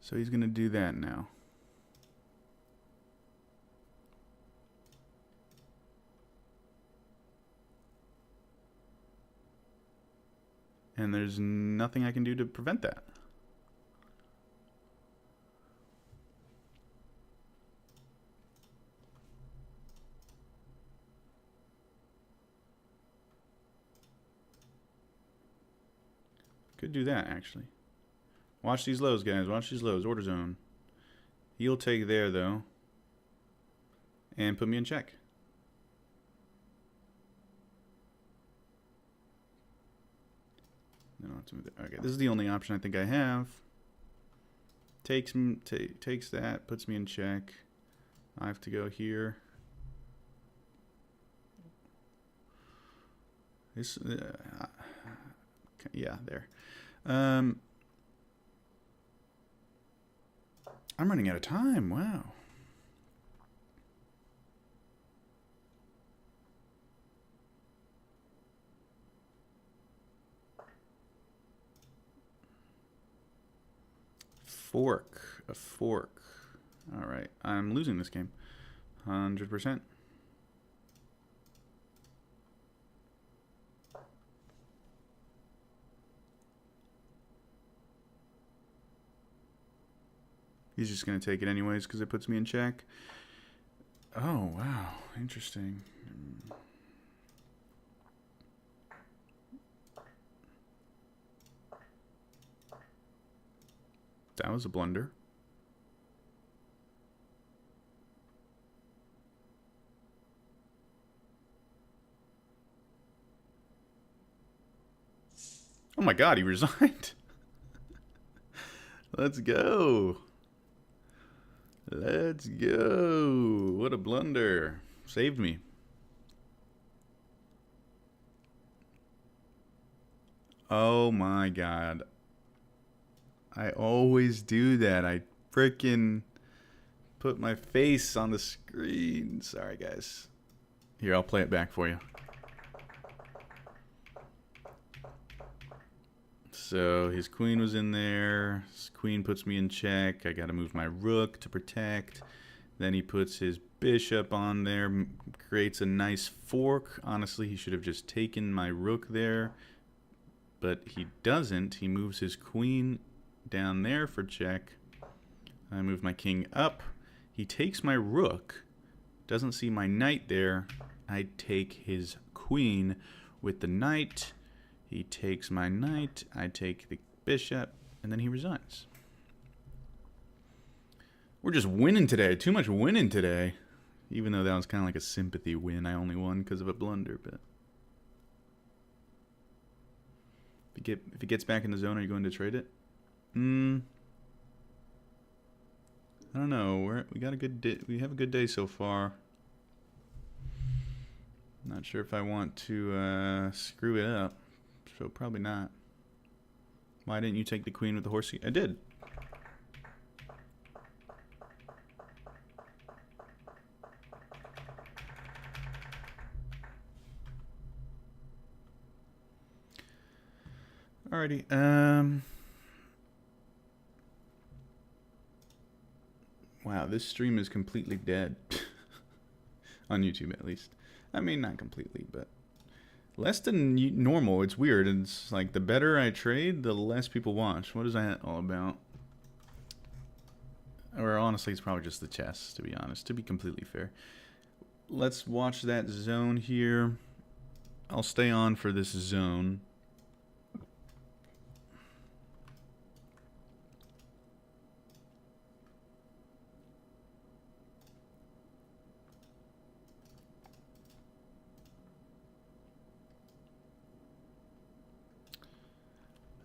So he's going to do that now. And there's nothing I can do to prevent that. Could do that, actually. Watch these lows, guys. Watch these lows. Order zone. He'll take there, though. And put me in check. No, okay, this is the only option I think I have. takes that, puts me in check. I have to go here. This, yeah, there. I'm running out of time. Wow. A fork. All right, I'm losing this game. 100%. He's just going to take it anyways because it puts me in check. Oh, wow. Interesting. That was a blunder. Oh my god, he resigned. Let's go. Let's go. What a blunder. Saved me. Oh my god. I always do that. I frickin' put my face on the screen. Sorry, guys. Here, I'll play it back for you. So his queen was in there. His queen puts me in check. I got to move my rook to protect. Then he puts his bishop on there, creates a nice fork. Honestly, he should have just taken my rook there, but he doesn't. He moves his queen down there for check. I move my king up. He takes my rook. Doesn't see my knight there. I take his queen with the knight. He takes my knight. I take the bishop, and then he resigns. We're just winning today. Too much winning today. Even though that was kind of like a sympathy win. I only won because of a blunder, but if it gets back in the zone, are you going to trade it? I don't know. We got a good day. We have a good day so far. Not sure if I want to screw it up, so probably not. Why didn't you take the queen with the horse? I did. Alrighty. Wow, this stream is completely dead. On YouTube, at least. I mean, not completely, but less than normal. It's weird. It's like the better I trade, the less people watch. What is that all about? Or honestly, it's probably just the chess, to be honest, to be completely fair. Let's watch that zone here. I'll stay on for this zone.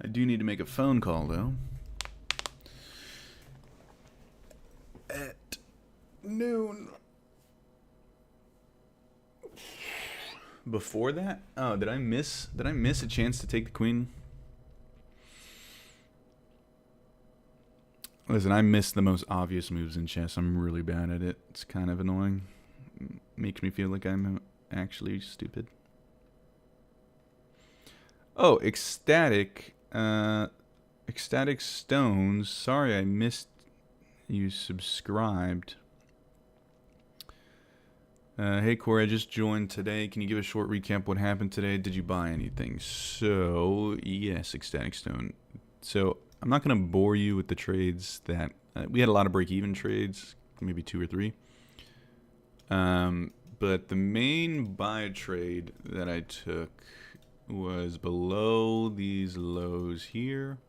I do need to make a phone call, though. At noon. Before that? Oh, did I miss a chance to take the queen? Listen, I missed the most obvious moves in chess. I'm really bad at it. It's kind of annoying. Makes me feel like I'm actually stupid. Oh, ecstatic stones. Sorry I missed you subscribed. Hey Corey, I just joined today. Can you give a short recap what happened today? Did you buy anything? So yes, ecstatic stone. So I'm not going to bore you with the trades that we had a lot of break-even trades, maybe 2 or 3. But the main buy trade that I took was below these lows here.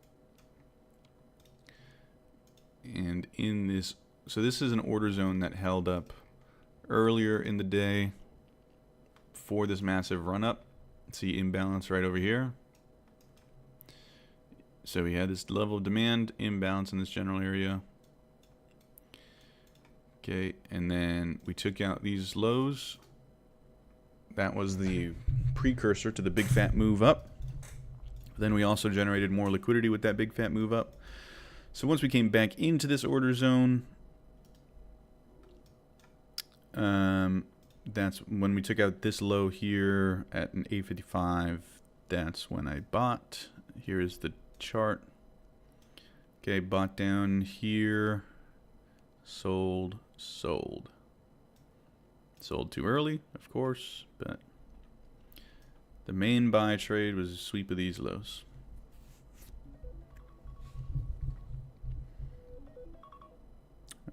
And in this, so this is an order zone that held up earlier in the day for this massive run up. See imbalance right over here. So we had this level of demand imbalance in this general area. Okay, and then we took out these lows. That was the precursor to the big fat move up. Then we also generated more liquidity with that big fat move up. So once we came back into this order zone, that's when we took out this low here at an 855. That's when I bought. Here is the chart. Okay, bought down here, sold, sold. Sold too early, of course, but the main buy trade was a sweep of these lows.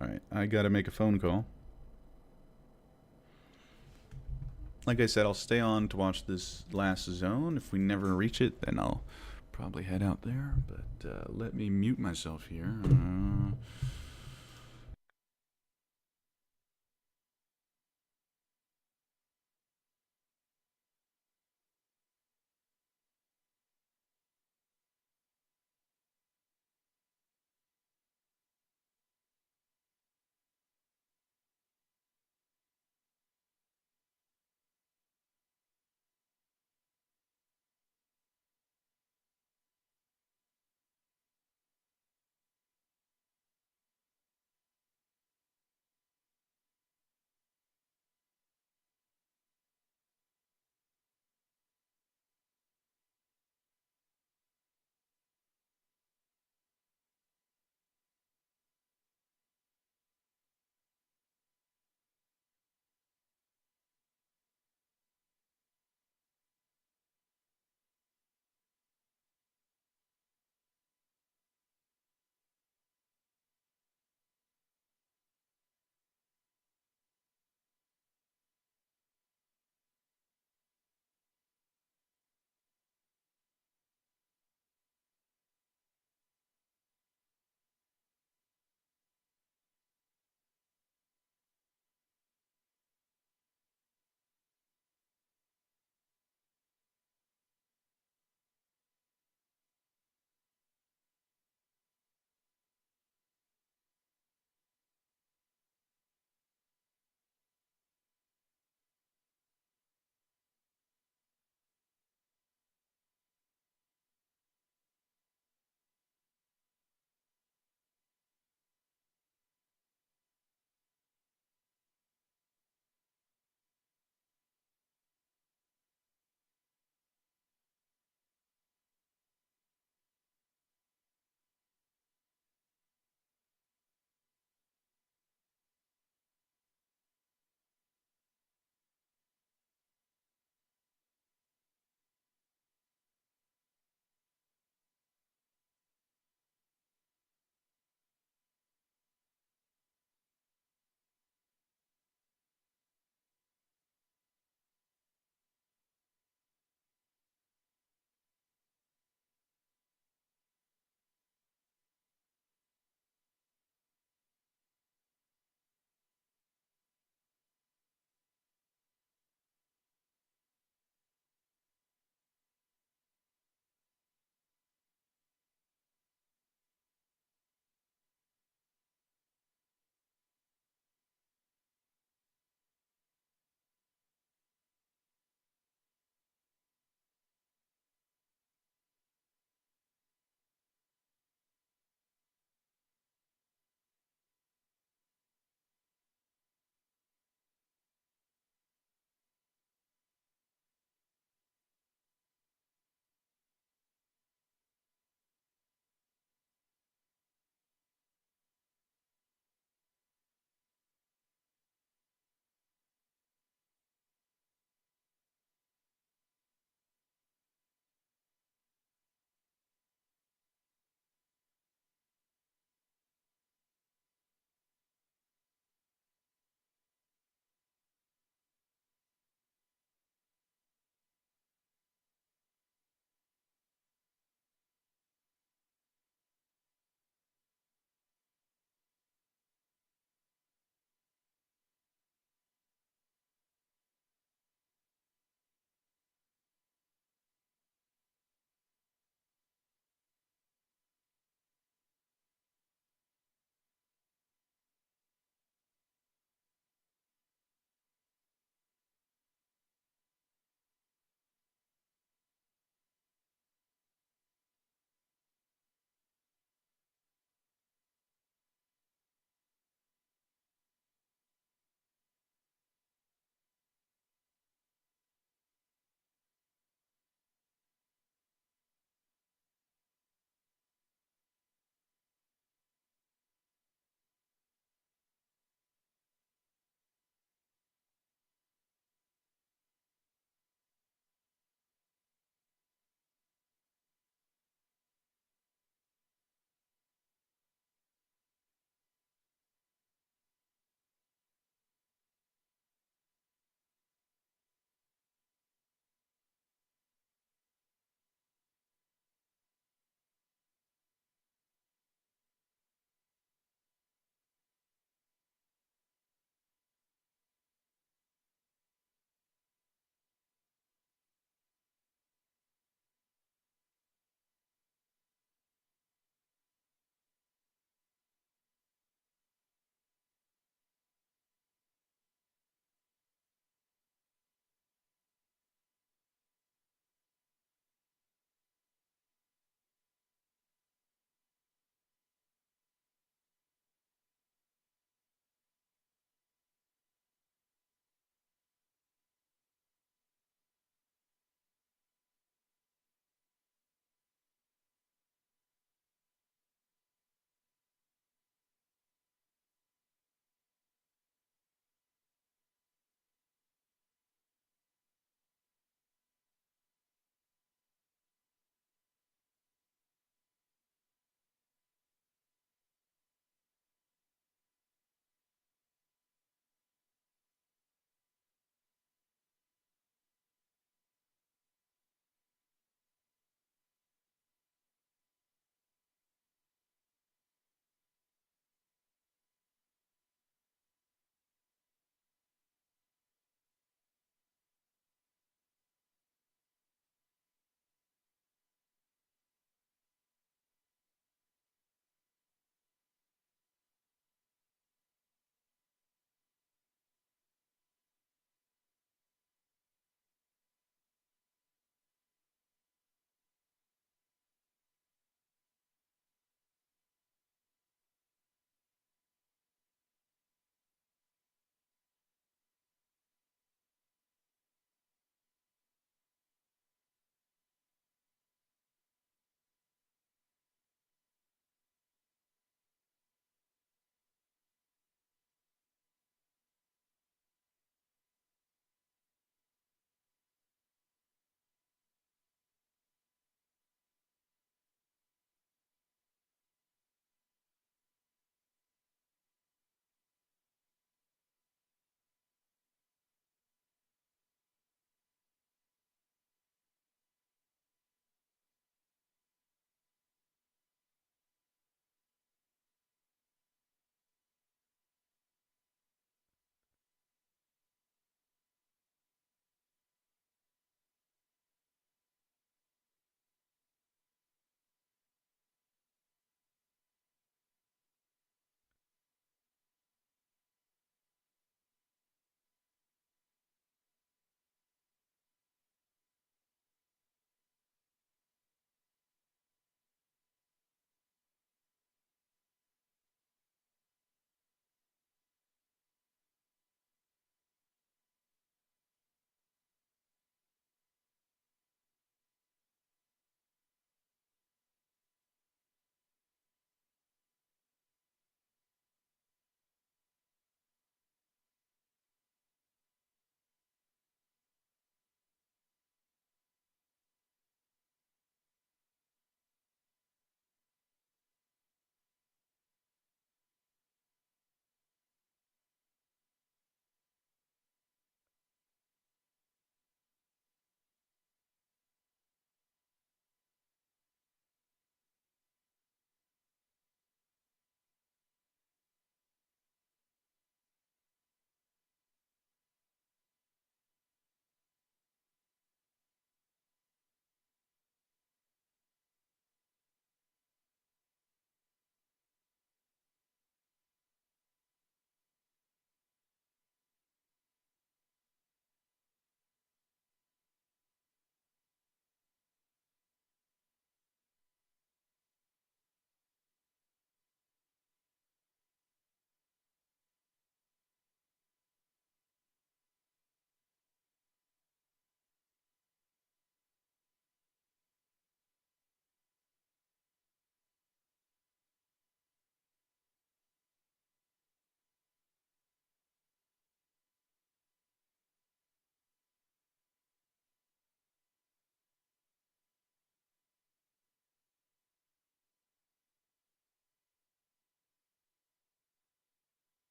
All right, I gotta make a phone call. Like I said, I'll stay on to watch this last zone. If we never reach it, then I'll probably head out there. But let me mute myself here.